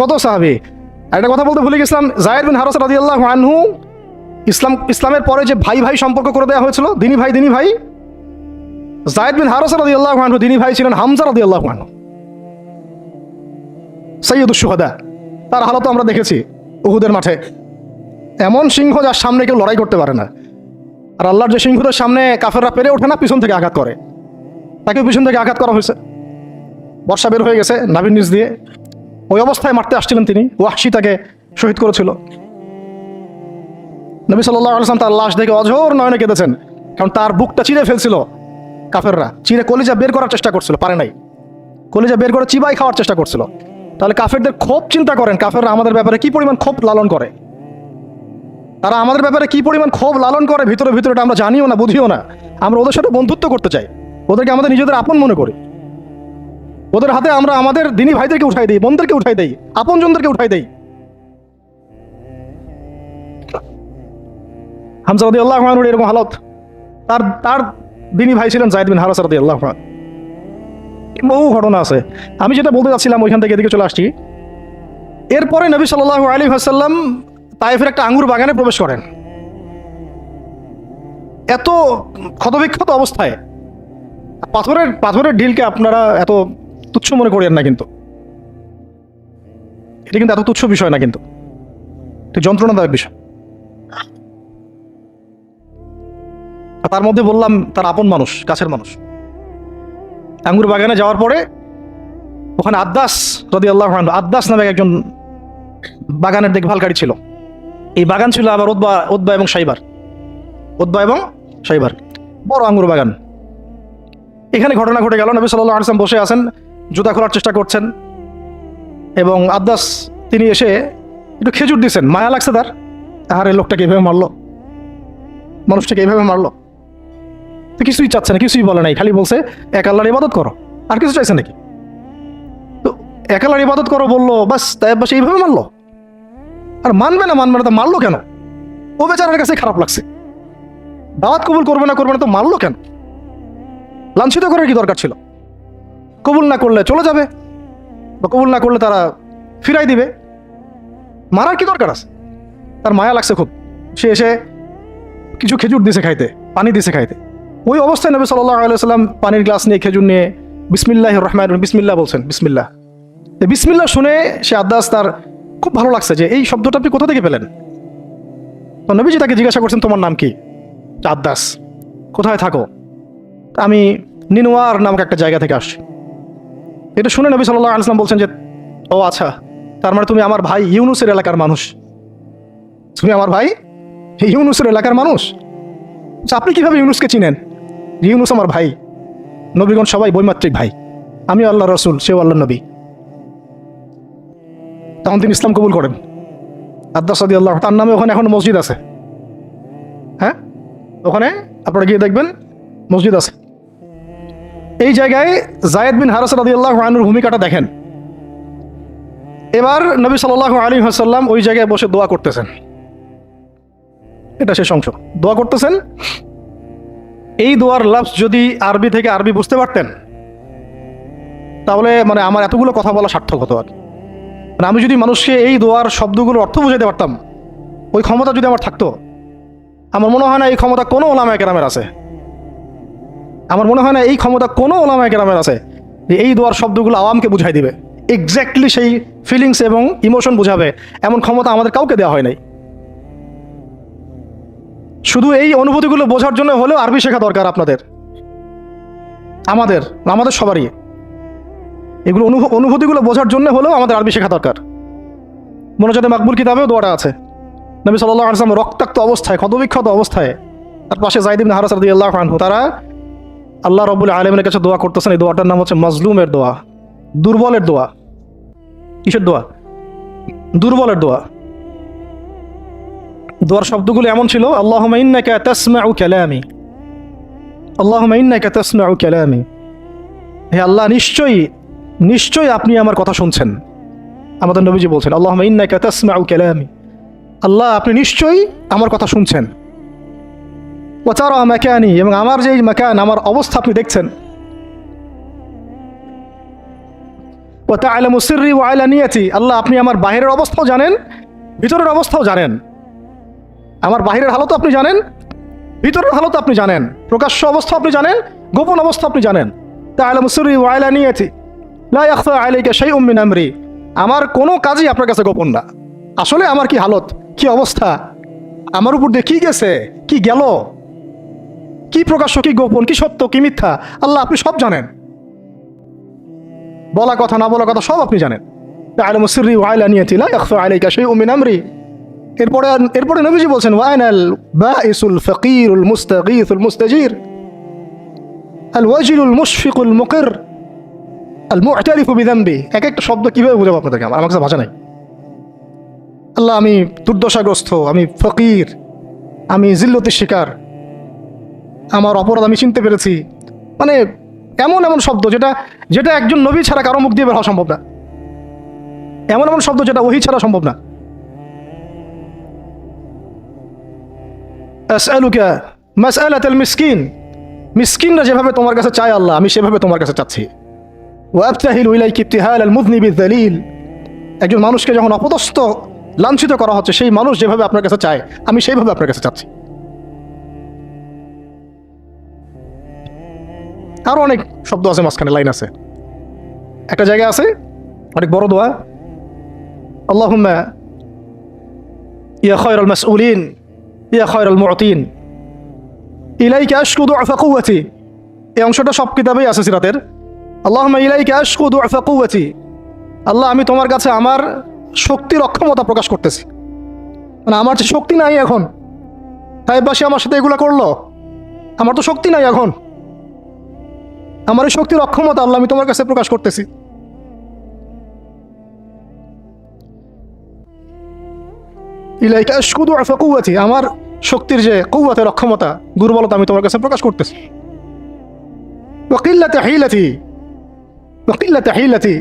কত সাহাবী, একটা কথা বলতে ভুলে গেছিলাম, যায়েদ বিন হারেসা রাদিয়াল্লাহু আনহু, ইসলামের পরে যে ভাই ভাই সম্পর্ক করে দেওয়া হয়েছিল, দিনী ভাই, যায়েদ বিন হারেসা রাদিয়াল্লাহু আনহু দিনী ভাই ছিলেন হামজা রাদিয়াল্লাহু আনহু, সাইয়্যিদুশ শুহাদা। তার হালত আমরা দেখেছি উহুদের মাঠে, এমন সিংহ যার সামনে কেউ লড়াই করতে পারে না। আর আল্লাহর যে সিংহদের সামনে কাফেররা পেরে ওঠে না, পিছন থেকে আঘাত করে, তাকেও পিছন থেকে আঘাত করা হয়েছে। বর্ষা বের হয়ে গেছে নাভির নিচ দিয়ে, ওই অবস্থায় মারতে আসছিলেন তিনি, ওয়াহশী তাকে শহীদ করেছিল। নবী সাল্লাল্লাহু আলাইহি ওয়াসাল্লাম তার লাশ দেখে অঝোর নয়নে কেঁদেছেন, কারণ তার বুকটা চিরে ফেলছিল কাফেররা, চিরে কলিজা বের করার চেষ্টা করছিল, পারে নাই, কলিজা বের করে চিবাই খাওয়ার চেষ্টা করছিল। তাহলে কাফেরদের ক্ষোভ চিন্তা করেন, কাফেররা আমাদের ব্যাপারে কি পরিমাণ ক্ষোভ লালন করে, তারা আমাদের ব্যাপারে কি পরিমাণ ক্ষোভ লালন করে ভিতরে ভিতরে এটা আমরা জানিও না, বুঝিও না। আমরা ওদের সাথে বন্ধুত্ব করতে চাই, ওদেরকে আমাদের নিজেদের আপন মনে করি, ওদের হাতে আমরা আমাদের দিনী ভাইদেরকে উঠাই দিই, বোনদেরকে উঠাই দেই, আপনজনদেরকে উঠাই দেই। হামজা রাদিয়াল্লাহু আনহুর এরকম হালত। তার দিনী ভাই ছিলেন যায়েদ বিন হারেসা রাদিয়াল্লাহু আনহু। বহু ঘটনা আছে, আমি যেটা বলতে যাচ্ছিলাম ওইখান থেকে এদিকে চলে আসছি। এরপরে নবী সাল্লাল্লাহু আলাইহি ওয়াসাল্লাম তায়েফের একটা আঙ্গুর বাগানে প্রবেশ করেন, এত ক্ষতবিক্ষত অবস্থায়। পাথরের ঢিলকে আপনারা এত তুচ্ছ মনে করেন না, কিন্তু এটা কিন্তু এত তুচ্ছ বিষয় না, কিন্তু এটা যন্ত্রণাদায়ক বিষয়। তার মধ্যে বললাম তার আপন মানুষ, কাছের মানুষ। আঙ্গুর বাগানে যাওয়ার পরে ওখানে আদ্দাস রাদিয়াল্লাহু আনহু, আদ্দাস নামে একজন বাগানের দেখভালকারী ছিল। এই বাগান ছিল আবার উতবা এবং শাইবার, বড় আঙ্গুর বাগান। এখানে ঘটনা ঘটে গেল, নবী সাল্লাল্লাহু আলাইহি ওয়াসাল্লাম বসে আছেন, জুতা খোলার চেষ্টা করছেন, এবং আদ্দাস তিনি এসে একটু খেজুর দিয়েছেন। মায়া লাগছে তার, আরে লোকটাকে এইভাবে মারলো, মানুষটাকে এইভাবে মারলো। তো কিছুই চাচ্ছে না, কিছুই বলে নাই, খালি বলছে এক আল্লাহর ইবাদত করো, আর কিছু চাইছে নাকি? তো এক আল্লাহর ইবাদত করো বললো, বাস তাই বাস এইভাবে মারলো। আর মানবে না তো মারলো কেন? ও বেচারার কাছে খারাপ লাগছে, দাওয়াত কবুল করবে না তো মারলো কেন? লাঞ্ছিত করার কি দরকার ছিল? কবুল না করলে চলে যাবে, বা কবুল না করলে তারা ফিরাই দিবে, মারার কি দরকার আছে? তার মায়া লাগছে খুব, সে এসে কিছু খেজুর দিছে খাইতে, পানি দিছে খাইতে। ওই অবস্থায় নবী সাল্লাল্লাহু আলাইহি ওয়াসাল্লাম পানির গ্লাস নিয়ে খেজুর নিয়ে বিসমিল্লাহির রহমানির রহিম, বিসমিল্লাহ বলছেন। বিসমিল্লাহ শুনে সে আদ্দাস, তার খুব ভালো লাগছে যে এই শব্দটা আপনি কোথা থেকে পেলেন। তো নবীজি তাকে জিজ্ঞাসা করছেন তোমার নাম কি? আদ্দাস। কোথায় থাকো? আমি নিনওয়ার নামক একটা জায়গা থেকে আসছি। এটা শুনে নবী সাল্লাল্লাহু আলাইহি ওয়াসাল্লাম বলছেন যে ও আচ্ছা, তার মানে তুমি আমার ভাই ইউনুসের এলাকার মানুষ। তুমি আমার ভাই, ইউনুসের এলাকার মানুষ। আচ্ছা, আপনি কিভাবে ইউনুসকে চিনেন? ইউনুস আমার ভাই, নবীগণ সবাই বৈমাত্রিক ভাই, আমি আল্লাহ রসুল, সেও আল্লাহ নবী। তখন তিনি ইসলাম কবুল করেন। আদ্দাস রাদিয়াল্লাহু আল্লাহ, তার নামে ওখানে এখন মসজিদ আছে। হ্যাঁ, ওখানে আপনারা গিয়ে দেখবেন মসজিদ আছে। এই জায়গায় যায়েদ বিন হারেসা রাদিয়াল্লাহু আনহুর ভূমিকাটা দেখেন। এবার নবী সাল্লাল্লাহু আলাইহি ওয়াসাল্লাম ওই জায়গায় বসে দোয়া করতেছেন। এটা শেষ অংশ, দোয়া করতেছেন। এই দোয়ার লফজ যদি আরবি থেকে আরবি বুঝতে পারতেন, তাহলে মানে আমার এতগুলো কথা বলা সার্থক হতো। আর মানে আমি যদি মানুষকে এই দোয়ার শব্দগুলোর অর্থ বুঝাতে পারতাম, ওই ক্ষমতা যদি আমার থাকতো, আমার মনে হয় না এই ক্ষমতা কোনো ওলামায়ে কেরামের আছে। আমার মনে হয় না এই ক্ষমতা কোনো ওলামায়ে কেরামের আছে যে এই দোয়ার শব্দগুলো আওয়ামকে বুঝাই দিবে, এক্স্যাক্টলি সেই ফিলিংস এবং ইমোশন বুঝাবে, এমন ক্ষমতা আমাদের কাউকে দেওয়া হয় নাই। শুধু এই অনুভূতিগুলো বোঝার জন্য হলেও আরবি শেখা দরকার আপনাদের, আমাদের সবারই। এগুলো অনুভূতিগুলো বোঝার জন্য হলেও আমাদের আরবি শেখা দরকার। মোনাজাতে মাকবুল কিতাবেও দোয়াটা আছে। নবী সাল্লাল্লাহু আলাইহি ওয়াসাল্লাম রক্তাক্ত অবস্থায়, ক্ষতবিক্ষত অবস্থায়, তার পাশে যায়েদ ইবনে হারেসা রাদিয়াল্লাহু আনহু, তারা আল্লাহ রাব্বুল আলামিনের কাছে দোয়া করতেছেন। এই দোয়াটার নাম হচ্ছে মাজলুমের দোয়া, দুর্বলের দোয়া। কিসের দোয়া? দুর্বলের দোয়া। দোয়ার শব্দগুলো এমন ছিল, আল্লাহুম্মা ইন্নাকা তাসমাউ কালামি, আল্লাহুম্মা ইন্নাকা তাসমাউ কালামি, হে আল্লাহ, নিশ্চয়ই আপনি আমার কথা শুনছেন। আমাদের নবীজি বলছেন, আল্লাহুম্মা ইন্নাকা তাসমাউ কালামি, আল্লাহ আপনি নিশ্চয়ই আমার কথা শুনছেন। ওয়া তারা মাকানি, এবং আমার যে মাকান, আমার অবস্থা আপনি দেখছেন। ওয়া তা'লামু সিররি ওয়া আলানিয়াতি, আল্লাহ আপনি আমার বাহিরের অবস্থাও জানেন, ভিতরের অবস্থাও জানেন। আমার বাহিরের হালত আপনি জানেন, ভিতরের হালত আপনি জানেন, প্রকাশ্য অবস্থা আপনি জানেন, গোপন অবস্থা আপনি জানেন। তা'লামু সিররি ওয়া আলানিয়াতি লা ইয়াখফা আলাইকা শাইউম মিন আমরি, আমার কোনো কাজই আপনার কাছে গোপন না। আসলে আমার কি হালত, কি অবস্থা, আমার উপর দিয়ে কি গেছে, কি গেল, কি প্রকাশ্য, কি গোপন, কি সত্য, কি মিথ্যা, আল্লাহ আপনি সব জানেন। বলা কথা না বলা কথা সব আপনি জানেন। তা'লামু সিররি ওয়া আলানিয়াতি লা ইয়াখফা আলাইকা শাইউম মিন আমরি। এরপরে নবীজি বলছেন, ওয়া আনাল বাঈসুল ফাকিরুল মুস্তাগীসুল মুস্তাজির আল ওয়াজিলুল মুশফিকুল মুকির আল মু'তারিফু বিযামবি। এক একটা শব্দ কিভাবে বোঝাবো আপনাদেরকে, আমার কাছে ভাষা নাই। আল্লাহ আমি দুর্দশাগ্রস্ত, আমি ফকির, আমি জিল্লতের শিকার, আমার অপরাধ আমি চিনতে পেরেছি। মানে এমন এমন শব্দ যেটা একজন নবী ছাড়া কারো মুখ দিয়ে বের হওয়া সম্ভব না। এমন এমন শব্দ যেটা ওহী ছাড়া সম্ভব না। আসআলুকা মাসআলাতাল মিসকিন, মিসকিনরা যেভাবে তোমার কাছে চায় আল্লাহ, আমি সেভাবে তোমার কাছে চাচ্ছি। ওয়া আবতাহিলু ইলাইকা ইবতিহালাল মুযনিবিয যালিল, একজন মানুষকে যখন অপদস্থ, লাঞ্ছিত করা হচ্ছে, সেই মানুষ যেভাবে আপনার কাছে চায়, আমি সেইভাবে আপনার কাছে চাচ্ছি। আরো অনেক শব্দ আছে, মাঝখানে লাইন আছে। একটা জায়গা আছে অনেক বড় দোয়া, আল্লাহুম্মা ইয়া খায়রাল মাসউলিন ইয়া খায়রাল মু'তিন ইলাইকা আশকু দু'ফা কুওয়াতি। এই অংশটা সব কিতাবেই আছে সিরাতের। আল্লাহুম্মা ইলাইকা আশকু দু'ফা কুওয়াতি, আল্লাহ আমি তোমার কাছে আমার শক্তির অক্ষমতা প্রকাশ করতেছি। মানে আমার যে শক্তি নাই এখন, সাহেববাসী আমার সাথে এগুলো করলো, আমার তো শক্তি নাই এখন, আমার এই শক্তির অক্ষমতা আল্লাহ আমি তোমার কাছে প্রকাশ করতেছি। ইলাইকা আশকু দু'ফা কুওয়াতি, আমার শক্তির যে কুওয়াতের অক্ষমতা, দুর্বলতা আমি তোমার কাছে প্রকাশ করতেছি। ওয়া কিল্লাতা হিলাতি, ওয়া কিল্লাতা হিলাতি,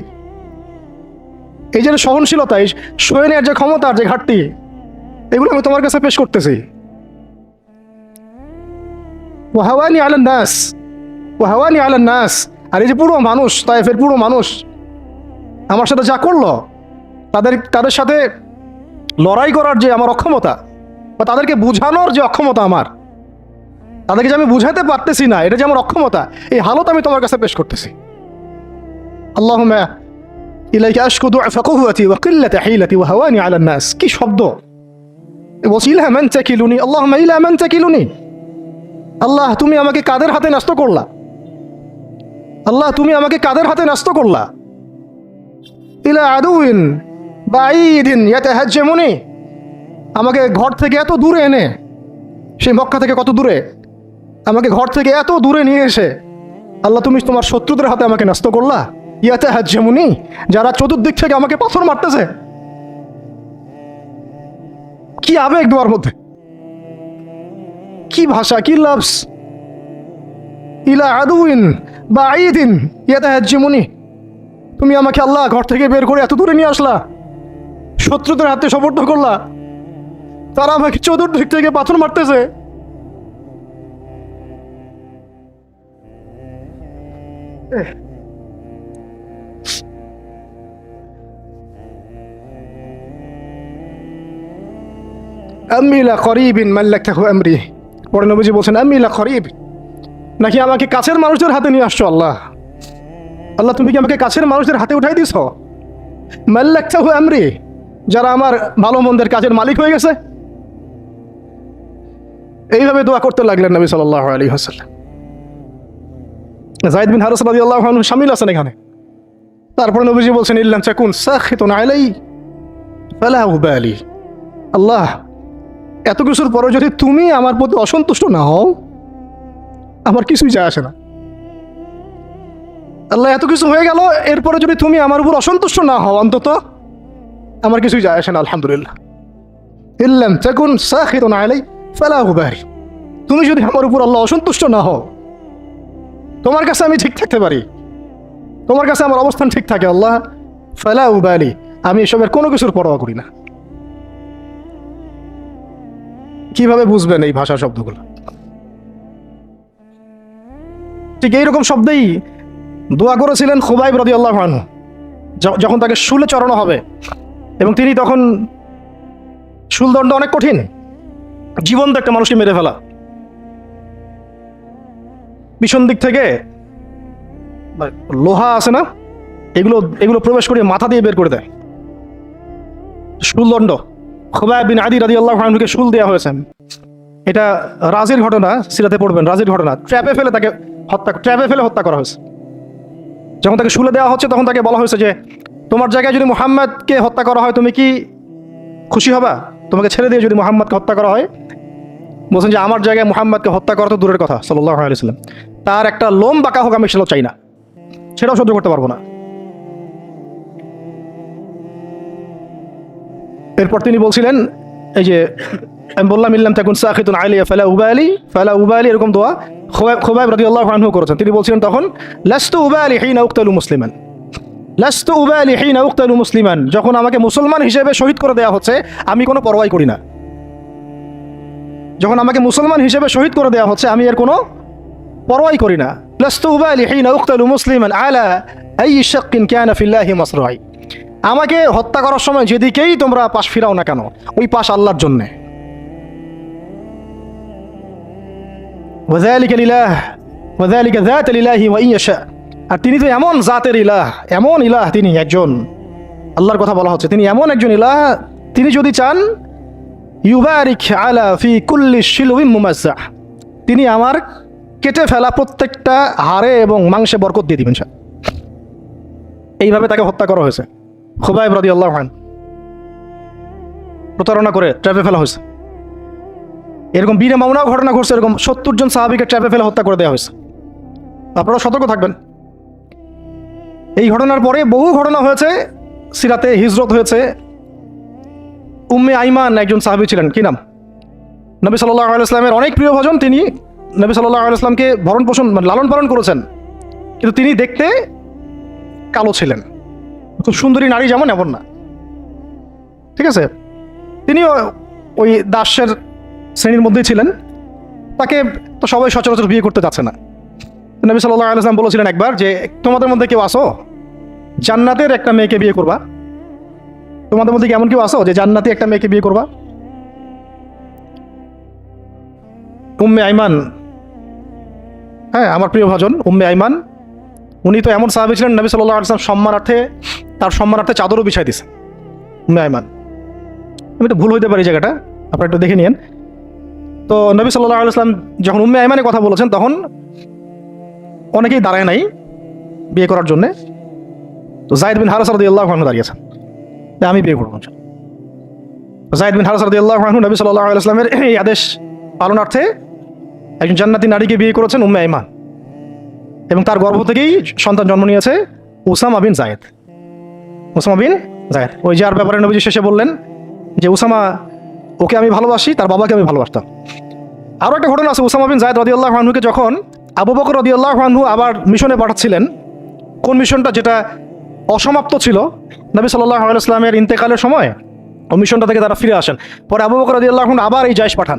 এই যে সহনশীলতা, এই সহনের যে ক্ষমতার যে ঘাটতি, এগুলো আমি তোমার কাছে পেশ করতেছি। ওয়া হাওয়ানি আলান নাস, ওয়া হাওয়ানি আলান নাস, আর এই যে পুরো মানুষ, তায়েফের পুরো মানুষ আমার সাথে যা করলো, তাদের সাথে লড়াই করার যে আমার অক্ষমতা, বা তাদেরকে বুঝানোর যে অক্ষমতা আমার, তাদেরকে যে আমি বুঝাতে পারতেছি না, এটা যে আমার অক্ষমতা, এই হালত আমি তোমার কাছে পেশ করতেছি। আল্লাহুম্মা ইলাইকা আশকু দু'ফা কুওয়াতি ওয়া কিল্লাতা হিলাতি ওয়া হাওয়ানি আলান নাস। কি শব্দ! বলছি ইলা মান তাকিলুনি, আল্লাহুম্মা ইলা মান তাকিলুনি, আল্লাহ তুমি আমাকে কাদের হাতে ন্যস্ত করলা, আল্লাহ তুমি আমাকে কাদের হাতে ন্যস্ত করলা। ইলা আদুইন বাঈদিন ইয়াতাহাজ্জামুনি, আমাকে ঘর থেকে এত দূরে এনে, সেই মক্কা থেকে কত দূরে, আমাকে ঘর থেকে এত দূরে নিয়ে এসে আল্লাহ তুমি তোমার শত্রুদের হাতে আমাকে ন্যস্ত করলা। ইয়াতে হাজ্জামুনি, যারা চতুর্দিক থেকে আমাকে পাথর মারতেছে। কি আবেগ দোয়ার মধ্যে, কি ভাষা, কি লাফস। ইলা আদুইন বা আইদিন ইয়াতে হাজ্জামুনি, তুমি আমাকে আল্লাহ ঘর থেকে বের করে এত দূরে নিয়ে আসলা, শত্রুদের হাতে সোপর্দ করলা, তারা আমাকে চতুর্দিক থেকে পাথর মারতেছে। আমিলা করিবিন মাল্লাকতাহু আমরি, পরে নবীজি বলছেন আমিলা করিব, নাকি আমাকে কাছের মানুষদের হাতে নিয়ে আসছো আল্লাহ। আল্লাহ তুমি কি আমাকে কাছের মানুষদের হাতে উঠাই দিছ? মাল্লাকতাহু আমরি, যারা আমার ভালো মন্দের কাজের মালিক হয়ে গেছে। এইভাবে দোয়া করতে লাগলেন নবী সাল্লাল্লাহু আলাইহি ওয়াসাল্লাম। যায়েদ বিন হারিস রাদিয়াল্লাহু আনহু শামিল আছেন এখানে। তারপরে নবীজি বলছেন ইল্লাম তাকুন সাখিতুন আলাই ফালা উবালি, আল্লাহ এত কিছুর পরে যদি তুমি আমার প্রতি অসন্তুষ্ট না হও, আমার কিছুই যায় আসে না। আল্লাহ এত কিছু হয়ে গেল, এরপরে যদি তুমি আমার উপর অসন্তুষ্ট না হও, অন্তত আমার কিছুই যায় আসে না। আলহামদুলিল্লাহ। ইল্লাম তাকুন সাখিতুন আলাই ফালা উবালি, তুমি যদি আমার উপর আল্লাহ অসন্তুষ্ট না হও, তোমার কাছে আমি ঠিক থাকতে পারি, তোমার কাছে আমার অবস্থান ঠিক থাকে আল্লাহ, ফালা উবালি, আমি এসবের কোনো কিছুর পরোয়া করি না। কিভাবে বুঝবেন এই ভাষা শব্দগুলো? ঠিক এইরকম শব্দেই দোয়া করেছিলেন খুবাইব রাদিয়াল্লাহু আনহু, যখন তাকে শুলে চড়ানো হবে, এবং তিনি তখন, শুলদণ্ড অনেক কঠিন, জীবন্ত একটা মানুষকে মেরে ফেলা, পিছন দিক থেকে লোহা আছে না, এগুলো এগুলো প্রবেশ করে মাথা দিয়ে বের করে দেয়। শুলদণ্ড, খুবাইব বিন আদি রাদিয়াল্লাহু আনহুকে শুল দেওয়া হয়েছে। এটা রাজির ঘটনা, সিরাতে পড়বেন, রাজির ঘটনা। ট্র্যাপে ফেলে হত্যা করা হয়েছে। যখন তাকে শুলে দেওয়া হচ্ছে, তখন তাকে বলা হয়েছে যে তোমার জায়গায় যদি মুহাম্মদকে হত্যা করা হয়, তুমি কি খুশি হবা? তোমাকে ছেড়ে দিয়ে যদি মুহাম্মদকে হত্যা করা হয়? বলছেন যে আমার জায়গায় মুহাম্মদকে হত্যা করা তো দূরের কথা, সাল্লাল্লাহু আলাইহি ওয়াসাল্লাম, তার একটা লোম বাঁকা হোক আমি সেটাও চাই না, সেটাও সহ্য করতে পারবো না। এরপর তিনি বলছিলেন, এই যে আমি বললাম ইল্লাম তাকুন সাখিতুন আলাইয়া ফালা উবালি, এরকম দোয়া খুবাইব রাদিয়াল্লাহু আনহু করেছেন। তিনি বলছিলেন তখন, লাস্তু উবালি হিনা উকতালু মুসলিমান, লাস্তু উবালি হিনা উকতালু মুসলিমান, যখন আমাকে মুসলমান হিসেবে শহীদ করে দেওয়া হচ্ছে আমি কোনো পরোয়াই করি না। যখন আমাকে মুসলমান হিসেবে শহীদ করে দেওয়া হচ্ছে আমি এর কোনো পরোয়াই করি না। লাস্তু উবালি হিনা উকতালু মুসলিমান আলা আই শাক্কিন কানা ফিল্লাহি মাসরাই, আমাকে হত্যা করার সময় যেদিকেই তোমরা পাশ ফিরাও না কেন, ওই পাশ আল্লাহর জন্যে। ওয়াযালিকা লিল্লাহ ওয়াযালিকা যাত লিল্লাহি ওয়া ইন ইয়াশা, আর তিনি তো এমন জাতের ইলাহ, এমন ইলাহ, তিনি একজন, আল্লাহর কথা বলা হচ্ছে, তিনি এমন একজন ইলাহ, তিনি যদি চান ইউবারিক আলা ফি কুল্লি শিলউইন মুমাজ্জাহ, তিনি আমার কেটে ফেলা প্রত্যেকটা হাড়ে এবং মাংসে বরকত দিয়ে দিবেন। এইভাবে তাকে হত্যা করা হয়েছে। খুবাইব রাদিয়াল্লাহু আনহু প্রতারণা করে ট্র্যাপে ফেলা হয়েছে। এরকম বীরে মামুনাও ঘটনা ঘটছে, এরকম 70 জন সাহাবীকে ট্র্যাপে ফেলে হত্যা করে দেওয়া হয়েছে। আপনারা সতর্ক থাকবেন। এই ঘটনার পরে বহু ঘটনা হয়েছে, সিরাতে হিজরত হয়েছে। উম্মে আইমান একজন সাহাবী ছিলেন, কি নাম, নবী সাল্লাল্লাহু আলাইহি ওয়াসাল্লামের অনেক প্রিয় ভজন। তিনি নবী সাল্লাল্লাহু আলাইহি ওয়াসাল্লামকে ভরণ পোষণ, লালন পালন করেছেন, কিন্তু তিনি দেখতে কালো ছিলেন। খুব সুন্দরী নারী যেমন এমন না, ঠিক আছে। তিনিও ওই দাসের শ্রেণীর মধ্যেই ছিলেন। তাকে তো সবাই সচরাচর বিয়ে করতে চাচ্ছে না। নবী সাল্লাল্লাহু আলাইহি ওয়াসাল্লাম বলেছিলেন একবার যে তোমাদের মধ্যে কেউ আসো জান্নাতের একটা মেয়েকে বিয়ে করবা? তোমাদের মধ্যে কি এমন কেউ আসো যে জান্নাতি একটা মেয়েকে বিয়ে করবা? উম্মে আইমান, হ্যাঁ আমার প্রিয় ভাজন উম্মে আইমান, উনি তো এমন সাহাবী ছিলেন, নবী সাল্লাল্লাহু আলাইহি ওয়াসাল্লাম তার সম্মানার্থে চাদরও বিছাই দিয়েছে। উম্মে আইমান, আমি একটু ভুল হইতে পারি জায়গাটা, আপনারা একটু দেখে নিন। তো নবী সাল্লাল্লাহু আলাইহি ওয়াসাল্লাম যখন উম্মে আইমানের কথা বলেছেন, তখন অনেকেই দাঁড়ায় নাই বিয়ে করার জন্যে। তো যায়েদ বিন হারিসা রাদিয়াল্লাহু আনহু দাঁড়িয়েছেন, আমি বিয়ে করবো। যায়েদ বিন হারেসা রাদিয়াল্লাহু আনহু নবী সাল্লাল্লাহু আলাইহি ওয়াসাল্লামের এই আদেশ পালনার্থে একজন জান্নাতি নারীকে বিয়ে করেছেন, উম্মে আইমান, এবং তার গর্ভ থেকেই সন্তান জন্ম নিয়েছে উসামা বিন যায়েদ। উসামা বিন যায়েদ, ওই যার ব্যাপারে নবীজি শেষে বললেন যে উসামা, ওকে আমি ভালোবাসি, তার বাবাকে আমি ভালোবাসতাম। আরও একটা ঘটনা আছে, উসামা বিন যায়েদ রাদিয়াল্লাহু আনহুকে যখন আবু বকর রাদিয়াল্লাহু আনহু আবার মিশনে পাঠাচ্ছিলেন, কোন মিশনটা যেটা অসমাপ্ত ছিল, নবী সাল্লাল্লাহু আলাইহি ওয়াসাল্লামের ইন্তেকালের সময় ওই মিশনটা থেকে তারা ফিরে আসেন। পরে আবু বকর রাদিয়াল্লাহু আনহু আবার এই জায়েশ পাঠান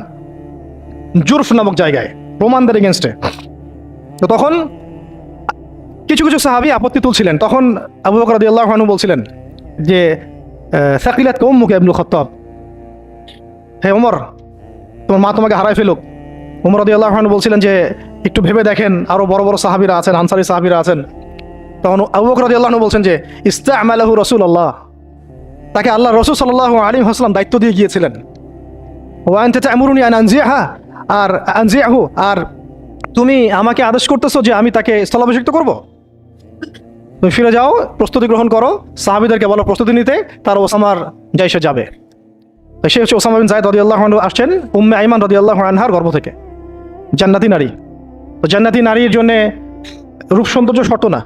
জুরফ নামক জায়গায় রোমানদের এগেনস্টে। তো তখন কিছু কিছু সাহাবী আপত্তি তুলছিলেন। তখন আবু বকর রাদিয়াল্লাহু আনহু বলছিলেন যে সাকিলাত উম্মুকা ইবনুল খাত্তাব, হে ওমর, তোমার মা তোমাকে হারায় ফেলুক। ওমর রাদিয়াল্লাহু আনহু বলছিলেন যে একটু ভেবে দেখেন, আরো বড় বড় সাহাবীরা আছেন, আনসারী সাহাবীরা আছেন। তখন আবু বকর রাদিয়াল্লাহু আনহু বলছেন যে ইস্তা'মালাহু রাসূলুল্লাহ, তাকে আল্লাহ রাসূল সাল্লাল্লাহু আলাইহি ওয়াসাল্লাম দায়িত্ব দিয়ে গিয়েছিলেন। ওয়া আনতা তা'মুরুনি আন আনজিহা, আর আনজিহু, আর তুমি আমাকে আদেশ করতেছো যে আমি তাকে স্থলাভিষিক্ত করব। তুমি ফিরে যাও, প্রস্তুতি গ্রহণ করো, সাহাবীদেরকে বলো প্রস্তুতি নিতে, তার ওসামার জাইশে যাবে। তো সে হচ্ছে ওসামা বিন যায়েদ রাদিয়াল্লাহু আনহু, আসছেন উম্মে আইমান রাদিয়াল্লাহু আনহার গর্ভ থেকে, জান্নাতি নারী। তো জান্নাতি নারীর জন্য রূপ সৌন্দর্য শর্ত না,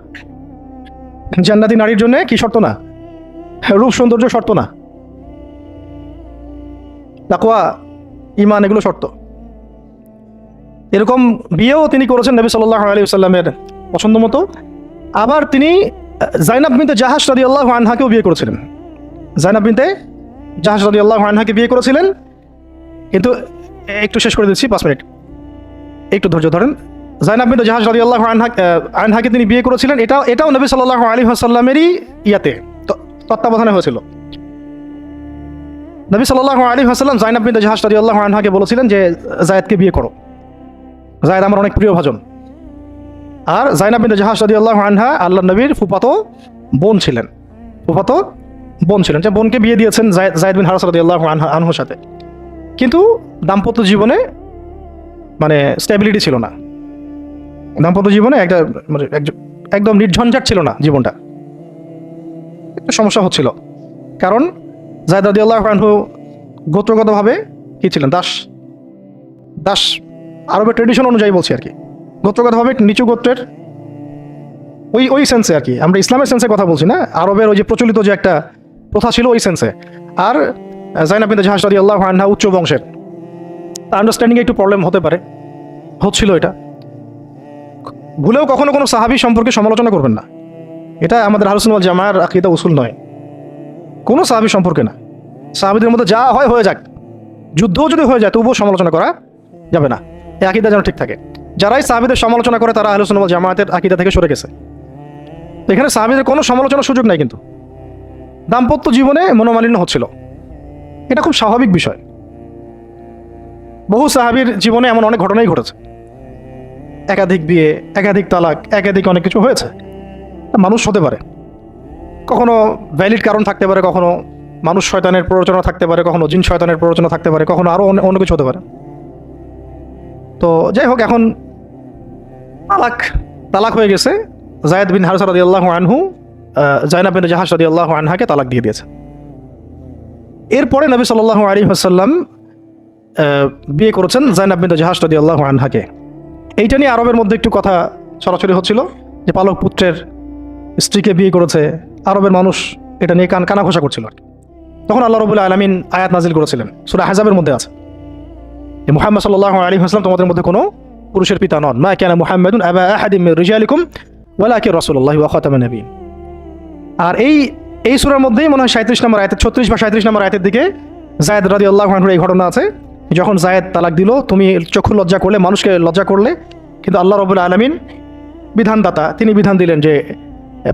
জান্নাতি নারীর জন্য কি শর্ত না? রূপ সৌন্দর্য শর্ত না, তাকওয়া, ঈমান, এগুলো শর্ত। এরকম বিয়েও তিনি করেছেন নবী সাল্লাল্লাহু আলাইহি ওয়াসাল্লামের পছন্দ মতো। আবার তিনি যায়নাব বিনতে জাহাশ রাদিয়াল্লাহু আনহাকেও বিয়ে করেছিলেন। যায়নাব বিনতে জাহাশ রাদিয়াল্লাহু আনহাকে বিয়ে করেছিলেন, কিন্তু একটু শেষ করে দিচ্ছি, 5 মিনিট, একটু ধৈর্য ধরেন। যায়নাব বিনতে জাহাশ রাদিয়াল্লাহু আনহাকে তিনি বিয়ে করেছিলেন, এটাও নবী সাল্লাল্লাহু আলাইহি ওয়াসাল্লামেরই ইয়াতে তত্ত্বাবধানে হয়েছিল। নবী সাল্লাল্লাহু আলাইহি ওয়াসাল্লাম যায়নাব বিনতে জাহাশ রাদিয়াল্লাহু আনহাকে বলেছিলেন যে যায়েদকে বিয়ে করো, যায়েদ আমার অনেক প্রিয় ভাজন। আর যায়নাব বিনতে জাহাশ রাদিয়াল্লাহু আনহা আল্লাহর নবীর ফুফাতো বোন ছিলেন, যে বোনকে বিয়ে দিয়েছেন যায়েদ বিন হারেসা রাদিয়াল্লাহু আনহুর সাথে। কিন্তু দাম্পত্য জীবনে মানে স্টেবিলিটি ছিল না, দাম্পত্য জীবনে একদম নির্ঝঞ্ঝাট ছিল না জীবনটা, একটু সমস্যা হচ্ছিল। কারণ যায়েদ রাদিয়াল্লাহু আনহু গোত্রগতভাবে কি ছিলেন? দাস, আরবের ট্রেডিশন অনুযায়ী বলছি আর কি, গোত্রগতভাবে নিচু গোত্রের ওই সেন্সে আর কি, আমরা ইসলামের সেন্সে কথা বলছি না, আরবের ওই যে প্রচলিত যে একটা প্রথা ছিল ওই সেন্সে। আর যায়নাব বিনতে জাহাশ রাদিয়াল্লাহু আনহা উচ্চ বংশের, আন্ডারস্ট্যান্ডিংয়ে একটু প্রবলেম হতে পারে, হচ্ছিল এটা। ভুলেও কখনো কোনো সাহাবী সম্পর্কে সমালোচনা করবেন না, এটা আমাদের আহলুস সুন্নাহ ওয়াল জামাআর আকীদা উসুল নয়। কোনো সাহাবী সম্পর্কে না, সাহাবীদের মধ্যে যা হয় হয়ে যাক, যুদ্ধও যদি হয়ে যায় তবুও সমালোচনা করা যাবে না, এই আকীদা যেন ঠিক থাকে। যারাই সাহাবীদের সমালোচনা করে তারা আহলুস সুন্নাহ ওয়াল জামাআতের আকীদা থেকে সরে গেছে। এখানে সাহাবীদের কোনো সমালোচনার সুযোগ নাই, কিন্তু দাম্পত্য জীবনে মনোমালিন্য হচ্ছিল, এটা খুব স্বাভাবিক বিষয়। বহু সাহাবীর জীবনে এমন অনেক ঘটনাই ঘটেছে, একাধিক বিয়ে, একাধিক তালাক, একাধিক অনেক কিছু হয়েছে। মানুষ হতে পারে, কখনো ভ্যালিড কারণ থাকতে পারে, কখনো মানুষ শয়তানের প্ররোচনা থাকতে পারে, কখনো জিন শয়তানের প্ররোচনা থাকতে পারে, কখনো আরও অন্য কিছু হতে পারে। তো যাই হোক, এখন তালাক হয়ে গেছে। যায়েদ বিন হারেসা রাদিয়াল্লাহু আনহু যায়নাব বিনতে জাহাশ রাদিয়াল্লাহু আনহাকে তালাক দিয়ে দিয়েছে। এরপরে নবী সাল্লাল্লাহু আলাইহি ওয়াসাল্লাম বিয়ে করেছেন যায়নাব বিনতে জাহাশ রাদিয়াল্লাহু আনহাকে। এইটা নিয়ে আরবের মধ্যে একটু কথা সরাসরি হচ্ছিল যে পালক পুত্রের স্ত্রীকে বিয়ে করেছে, আরবের মানুষ এটা নিয়ে কানাঘোষা করছিল। তখন আল্লাহ রাব্বুল আলামিন আয়াত নাজিল করেছিলেন, সূরা আহজাবের মধ্যে আছে, যে মুহাম্মদ সাল্লাল্লাহু আলাইহি ওয়াসাল্লাম তোমাদের মধ্যে কোনো পুরুষের পিতা নন, মা কানা মুহাম্মাদুন আবা আহাদিম মির রিজালিকুম ওয়ালাকিন রাসূলুল্লাহি ওয়া খাতামান নাবিয়্যিন। আর এই সূরার মধ্যেই মনে হয় 37 নম্বর আয়াতে, 36 বা 37 নম্বর আয়াতের দিকে যায়েদ রাদিয়াল্লাহু আনহুর এই ঘটনা আছে। যখন যায়েদ তালাক দিল, তুমি চক্ষু লজ্জা করলে, মানুষকে লজ্জা করলে, কিন্তু আল্লাহ রাব্বুল আলামিন বিধানদাতা, তিনি বিধান দিলেন যে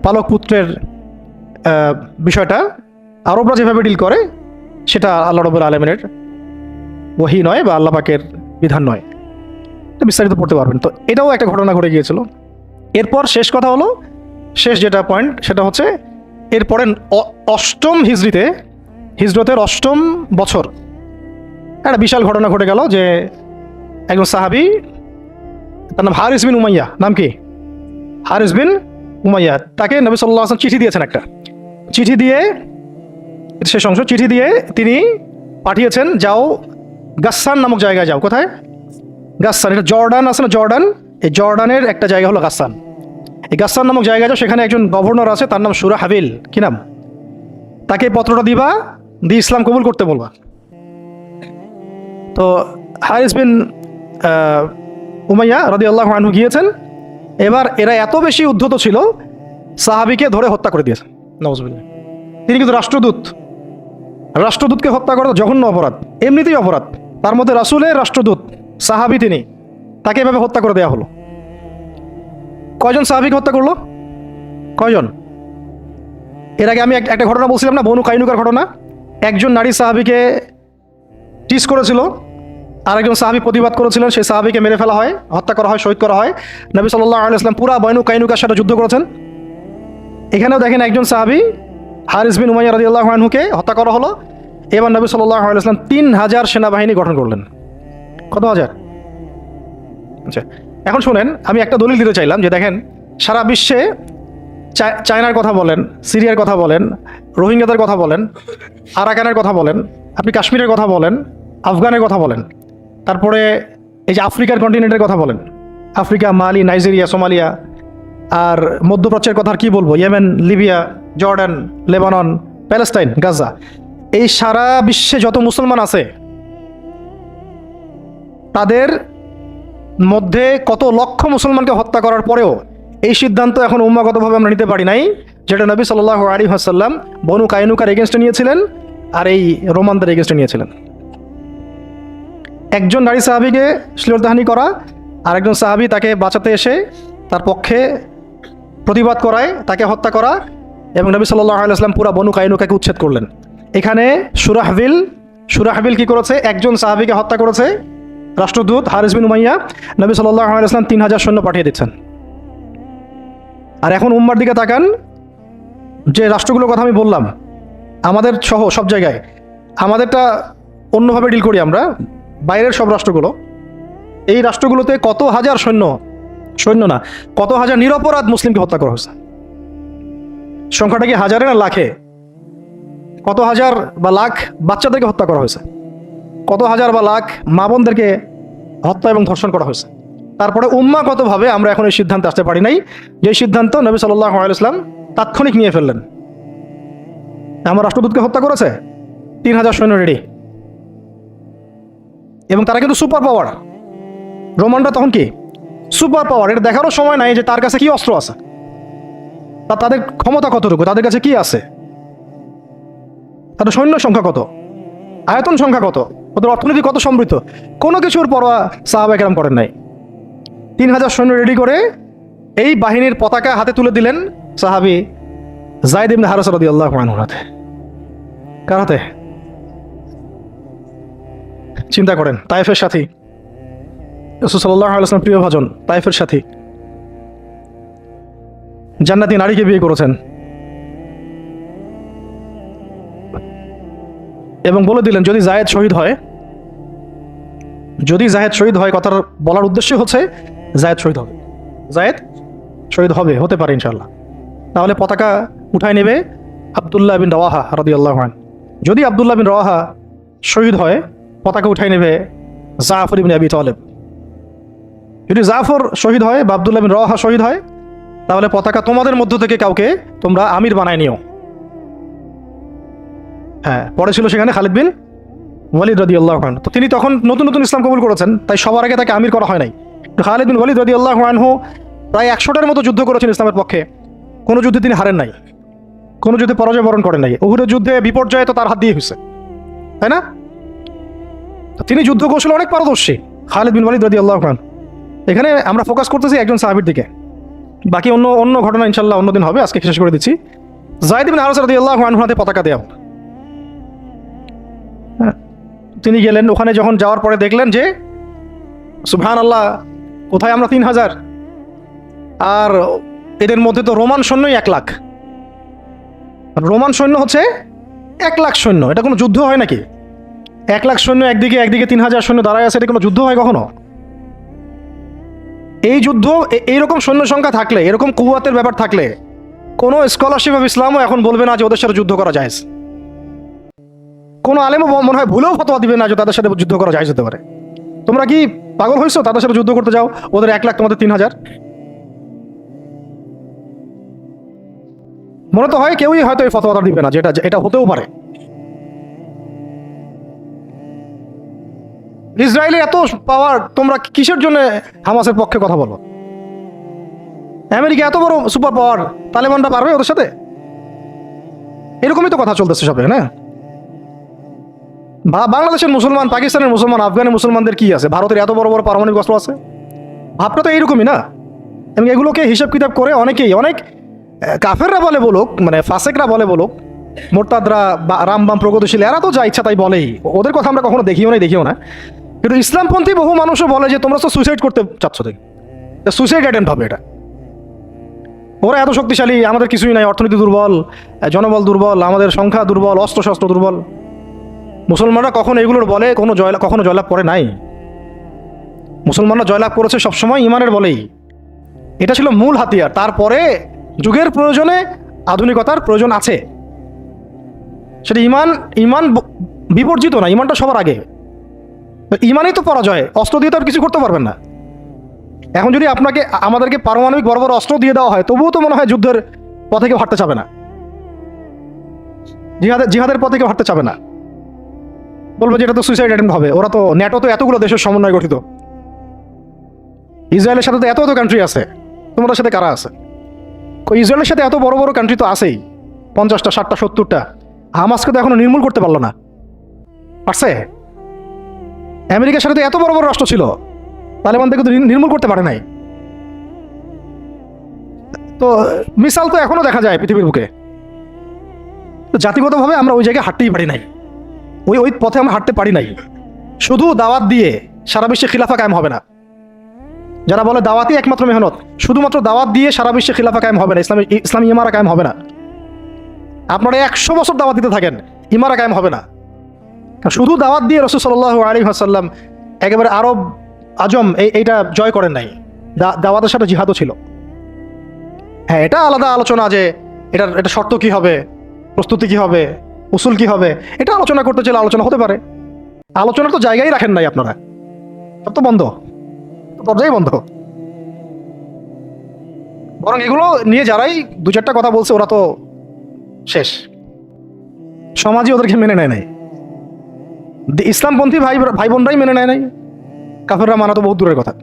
পালক পুত্রের বিষয়টা আরবরা যেভাবে ডিল করে সেটা আল্লাহ রাব্বুল আলামিনের ওহী নয় বা আল্লাহ পাকের বিধান নয়। এটা বিস্তারিত পড়তে পারবেন। তো এটাও একটা ঘটনা ঘটে গিয়েছিল। এরপর শেষ কথা হলো, শেষ যেটা পয়েন্ট সেটা হচ্ছে, এরপরে 8ম হিজরতের 8ম বছর একটা বিশাল ঘটনা ঘটে গেল যে একজন সাহাবী, তার নাম হারিস বিন উমাইয়া, নাম কি? হারিস বিন উমাইয়া, তাকে নবী সাল্লাল্লাহু আলাইহি ওয়াসাল্লাম চিঠি দিয়েছেন, একটা চিঠি দিয়ে, শেষ অংশ, চিঠি দিয়ে তিনি পাঠিয়েছেন, যাও গাসসান নামক জায়গায় যাও। কোথায়? গাসসান। এটা জর্ডান আছে না, জর্ডান, এই জর্ডানের একটা জায়গা হলো গাসসান। এই গাসসান নামক জায়গায় যাও, সেখানে একজন গভর্নর আছে, তার নাম সুরাহাবিল। কি নাম? তাকে পত্রটা দিবা, দিয়ে ইসলাম কবুল করতে বলবা। তো হারিস বিন উমাইয়া রাদিয়াল্লাহু আনহু গিয়েছেন। এবার এরা এত বেশি উদ্ধত ছিল, সাহাবীকে ধরে হত্যা করে দিয়েছে। নাউজুবিল্লাহ। তিনি কিন্তু রাষ্ট্রদূত, রাষ্ট্রদূতকে হত্যা করা জঘন্য অপরাধ, এমনিতেই অপরাধ, তার মধ্যে রাসূলের রাষ্ট্রদূত সাহাবী তিনি, তাকে এভাবে হত্যা করে দেওয়া হলো। কয়জন সাহাবীকে হত্যা করলো? কয়জন? এর আগে আমি একটা ঘটনা বলছিলাম না, বনু কাইনুকার ঘটনা। একজন নারী সাহাবীকে টিস করেছিল, আরেকজন সাহাবী প্রতিবাদ করেছিলেন, সেই সাহাবীকে মেরে ফেলা হয়, হত্যা করা হয়, শহীদ করা হয়। নবী সাল্লাল্লাহু আলাইহি ওয়াসাল্লাম পুরা বনু কাইনুকার সাথে যুদ্ধ করেছেন। এখানেও দেখেন একজন সাহাবী হারিস বিন উমাইয়া রাদিয়াল্লাহু আনহুকে হত্যা করা হলো। এবার নবী সাল্লাল্লাহু আলাইহি ওয়াসাল্লাম 3000 সেনাবাহিনী গঠন করলেন। কত হাজার? আচ্ছা, এখন শুনেন, আমি একটা দলিল দিতে চাইলাম যে দেখেন, সারা বিশ্বে চায়নার কথা বলেন, সিরিয়ার কথা বলেন, রোহিঙ্গাদের কথা বলেন, আরাকানের কথা বলেন, আপনি কাশ্মীরের কথা বলেন, আফগানের কথা বলেন, তারপরে এই যে আফ্রিকার কন্টিনেন্টের কথা বলেন, আফ্রিকা, মালি, নাইজেরিয়া, সোমালিয়া, আর মধ্যপ্রাচ্যের কথা আর কি বলবো, Yemen, Libya, Jordan, Lebanon, Palestine, Gaza, এই সারা বিশ্বে যত মুসলমান আছে তাদের মধ্যে কত লক্ষ মুসলমানকে হত্যা করার পরেও এই সিদ্ধান্ত এখন উম্মাগতভাবে আমরা নিতে পারি নাই, যেটা নবী সাল্লাল্লাহু আলাইহি ওয়াসাল্লাম বনু কাইনুকার এগেনস্টে নিয়েছিলেন আর এই রোমানদের এগেনস্টে নিয়েছিলেন। একজন নারী সাহাবীকে শ্লীলতাহানি করা, আর একজন সাহাবী তাকে বাঁচাতে এসে তার পক্ষে প্রতিবাদ করায়, তাকে হত্যা করা, এবং নবী সাল্লাল্লাহু আলাইহি ওয়াসাল্লাম পুরা বনু কাইনুকাকে উচ্ছেদ করলেন। এখানে সুরাহবিল কি করেছে? একজন সাহাবীকে হত্যা করেছে, রাষ্ট্রদূত হারিস বিন উমাইয়া। নবী সাল্লাল্লাহু আলাইহি ওয়াসাল্লাম 3000 সৈন্য পাঠিয়ে দিচ্ছেন। আর এখন উম্মার দিকে তাকান, যে রাষ্ট্রগুলোর কথা আমি বললাম, আমাদের সহ সব জায়গায়, আমাদেরটা অন্যভাবে ডিল করি আমরা, বাইরের সব রাষ্ট্রগুলো, এই রাষ্ট্রগুলোতে কত হাজার সৈন্য না, কত হাজার নিরপরাধ মুসলিমকে হত্যা করা হয়েছে। সংখ্যাটা কি হাজারে না লাখে? কত হাজার বা লাখ বাচ্চাদেরকে হত্যা করা হয়েছে, কত হাজার বা লাখ মা বোনদেরকে হত্যা এবং ধর্ষণ করা হয়েছে। তারপরে উম্মাগতভাবে আমরা এখন এই সিদ্ধান্তে আসতে পারি নাই, যে সিদ্ধান্ত নবী সাল্লাল্লাহু আলাইহি ওয়াসাল্লাম তাৎক্ষণিক নিয়ে ফেললেন। আমার রাষ্ট্রদূতকে হত্যা করেছে, 3000 সৈন্য রেডি, এবং তারা কিন্তু সুপার পাওয়ার। রোমানরা তখন কি সুপার পাওয়ার, এটা দেখারও সময় নাই যে তার কাছে কি অস্ত্র আছে, তাদের ক্ষমতা কতটুকু, তাদের কাছে কি আছে, তাদের সৈন্য সংখ্যা কত, আয়তন সংখ্যা কত, ওদের অর্থনীতি কত সমৃদ্ধ, কোনো কিছুর পরোয়া সাহাবায়ে কেরাম করেন নাই। 3000 সৈন্য রেডি করে এই বাহিনীর পতাকা হাতে তুলে দিলেন সাহাবী যায়েদ ইবনে হারেসা রাদিয়াল্লাহু আনহুর হাতে। কার হাতে? চিন্তা করেন, তায়েফের সাথী, রাসূল সাল্লাল্লাহু আলাইহি ওয়াসাল্লাম প্রিয় ভাজন, তায়েফের সাথী, জান্নাতি নারীকে বিয়ে করেছেন, এবং বলে দিলেন যদি জায়েদ শহীদ হয়, কথার বলার উদ্দেশ্য হচ্ছে জায়েদ শহীদ হবে, হতে পারে ইনশাআল্লাহ। তাহলে পতাকা উঠায় নেবে আব্দুল্লাহ বিন রাওয়াহা রাদিয়াল্লাহু আনহু। যদি আব্দুল্লাহ বিন রাওয়াহা শহীদ হয়, পতাকা উঠায় নেবে জাফর ইবনে আবি তালেব। যদি জাফর শহীদ হয় বা আব্দুল্লাহ বিন রাওয়াহা শহীদ হয়, তাহলে পতাকা তোমাদের মধ্য থেকে কাউকে তোমরা আমির বানায় নিও। হ্যাঁ, পরে ছিল সেখানে খালিদ বিন ওয়ালিদ রাদিয়াল্লাহু আনহু। তো তিনি তখন নতুন নতুন ইসলাম কবুল করেছেন, তাই সবার আগে তাকে আমির করা হয় নাই। খালিদ বিন ওয়ালিদ রাদিয়াল্লাহু আনহু প্রায় 100টার মতো যুদ্ধ করেছেন ইসলামের পক্ষে, কোনো যুদ্ধে তিনি হারেন নাই, কোনো যুদ্ধে পরাজয় বরণ করেন নাই। উহুদের যুদ্ধে বিপর্যয় তো তার হাত দিয়ে হয়েছে, তাই না? তিনি যুদ্ধ কৌশলে অনেক পারদর্শী, খালিদ বিন ওয়ালিদ রাদিয়াল্লাহু আনহু। এখানে আমরা ফোকাস করতেছি একজন সাহাবীর দিকে, বাকি অন্য ঘটনা ইনশাআল্লাহ অন্যদিন হবে, আজকে শেষ করে দিচ্ছি। যায়েদ ইবনে হারেসা রাদিয়াল্লাহু আনহু হাতে পতাকা দেওয়া। তিনি গেলেন, ওখানে যখন যাওয়ার পরে দেখলেন যে সুবহানাল্লাহ, কোথায় আমরা 3000, আর এদের মধ্যে তো রোমান সৈন্যই 1 লাখ। রোমান সৈন্য হচ্ছে 1 লাখ সৈন্য, এটা কোনো যুদ্ধ হয় নাকি? 1 লাখ সৈন্য একদিকে 3000 সৈন্য দাঁড়ায় আছে, এটা কোনো যুদ্ধ হয় কখনো? এই যুদ্ধ, এইরকম সৈন্য সংখ্যা থাকলে, এরকম কুওয়াতের ব্যাপার থাকলে, কোনো স্কলারশিপ অফ ইসলামও এখন বলবে না যে ওদের সাথে যুদ্ধ করা যায়। কোনো আলেমও মনে হয় ভুলেও ফতোয়া দিবে না যে তাদের সাথে যুদ্ধ করা যায় যেতে পারে। তোমরা কি পাগল হয়েছো? তাদের সাথে যুদ্ধ করতে যাও, ওদের 1 লাখ তোমাদের 3,000। মনে তো হয় কেউই হয়তো এই ফতোয়াটা দিবে না, যেটা এটা হতেও পারে। ইসরায়েলের এত পাওয়ার, তোমরা কিসের জন্য হামাসের পক্ষে কথা বলো? আমেরিকা এত বড় সুপার পাওয়ার, তালেবানরা পারবে ওদের সাথে? এরকমই তো কথা চলতেছে সবে, না? বাংলাদেশের মুসলমান, পাকিস্তানের মুসলমান, আফগানের মুসলমানদের কি আছে? ভারতের এত বড় বড় পারমাণবিক অস্ত্র আছে। ভাবটা তো এইরকমই না? এবং এগুলোকে হিসাব কিতাব করে অনেক কাফেররা বলে বলুক, মানে ফাসেকরা বলে বলুক, মোরতাদরা, রামবাম, প্রগতিশীল, এরা তো যা ইচ্ছা তাই বলেই। ওদের কথা আমরা কখনো দেখিও না। কিন্তু ইসলামপন্থী বহু মানুষও বলে যে তোমরা তো সুইসাইড করতে চাচ্ছ, দেখি সুইসাইড অ্যাটেম্প্ট হবে এটা। ওরা এত শক্তিশালী, আমাদের কিছুই নাই, অর্থনীতি দুর্বল, জনবল দুর্বল, আমাদের সংখ্যা দুর্বল, অস্ত্রশস্ত্র দুর্বল। মুসলমানরা কখনো এগুলোর বলে কখনো জয়লাভ করে নাই। মুসলমানরা জয়লাভ করেছে সবসময় ইমানের বলেই। এটা ছিল মূল হাতিয়ার। তারপরে যুগের প্রয়োজনে আধুনিকতার প্রয়োজন আছে। সেটা ইমান বিবর্জিত না, ইমানটা সবার আগে। ইমানই তো পরাজয়, অস্ত্র দিয়ে তো আর কিছু করতে পারবেন না। এখন যদি আমাদেরকে পারমাণবিক বড় বড় অস্ত্র দিয়ে দেওয়া হয়, তবুও তো মনে হয় যুদ্ধের পথে কেউ হাঁটতে চাবে না, জিহাদের পথে কেউ হাঁটতে চাবে না। বলবো যে এটা তো সুইসাইড অ্যাটেম্প্ট হবে। ওরা তো, ন্যাটো তো এতগুলো দেশের সমন্বয় গঠিত। ইসরায়েলের সাথে তো এত কান্ট্রি আছে, তোমাদের সাথে কারা আছে? ইসরায়েলের সাথে এত বড় বড় কান্ট্রি তো আছেই, 50টা, 60টা, 70টা। হামাসকে তো এখনো নির্মূল করতে পারলো না, পারছে? আমেরিকার সাথে তো এত বড় বড় রাষ্ট্র ছিল, তালেবান থেকে তো নির্মূল করতে পারে নাই। তো মিসাইল তো এখনো দেখা যায় পৃথিবীর বুকে। তো জাতিগতভাবে আমরা ওই জায়গায় হাঁটতেই পারি নাই, ওই পথে আমরা হাঁটতে পারি নাই। শুধু দাওয়াত দিয়ে সারা বিশ্বে খিলাফা কায়েম হবে না। যারা বলে দাওয়াতই একমাত্র মেহনত, শুধুমাত্র দাওয়াত দিয়ে সারা বিশ্বে খিলাফা কায়েম হবে না, ইসলামী ইমারা কায়েম হবে না। আপনারা 100 বছর দাওয়াত দিতে থাকেন, ইমারা কায়েম হবে না। শুধু দাওয়াত দিয়ে রাসূল সাল্লাল্লাহু আলাইহি ওয়াসাল্লাম একেবারে আরব আজম এইটা জয় করেন নাই। দাওয়াতের সাথে জিহাদও ছিল। হ্যাঁ, এটা আলাদা আলোচনা যে এটা শর্ত কি হবে, প্রস্তুতি কি হবে, উসুল কি হবে, এটা আলোচনা করতে চাইলে আলোচনা হতে পারে। আলোচনার তো জায়গায় রাখেন নাই আপনারা, সব তো বন্ধ, দরজাই বন্ধ। বরং এগুলো নিয়ে যারাই 2-4টা কথা বলছে, ওরা তো শেষ। সমাজই ওদেরকে মেনে নেয় নাই, ইসলামপন্থী ভাই বোনরাই মেনে নেয় নাই। কাফেররা মানা তো বহুত দূরের কথা,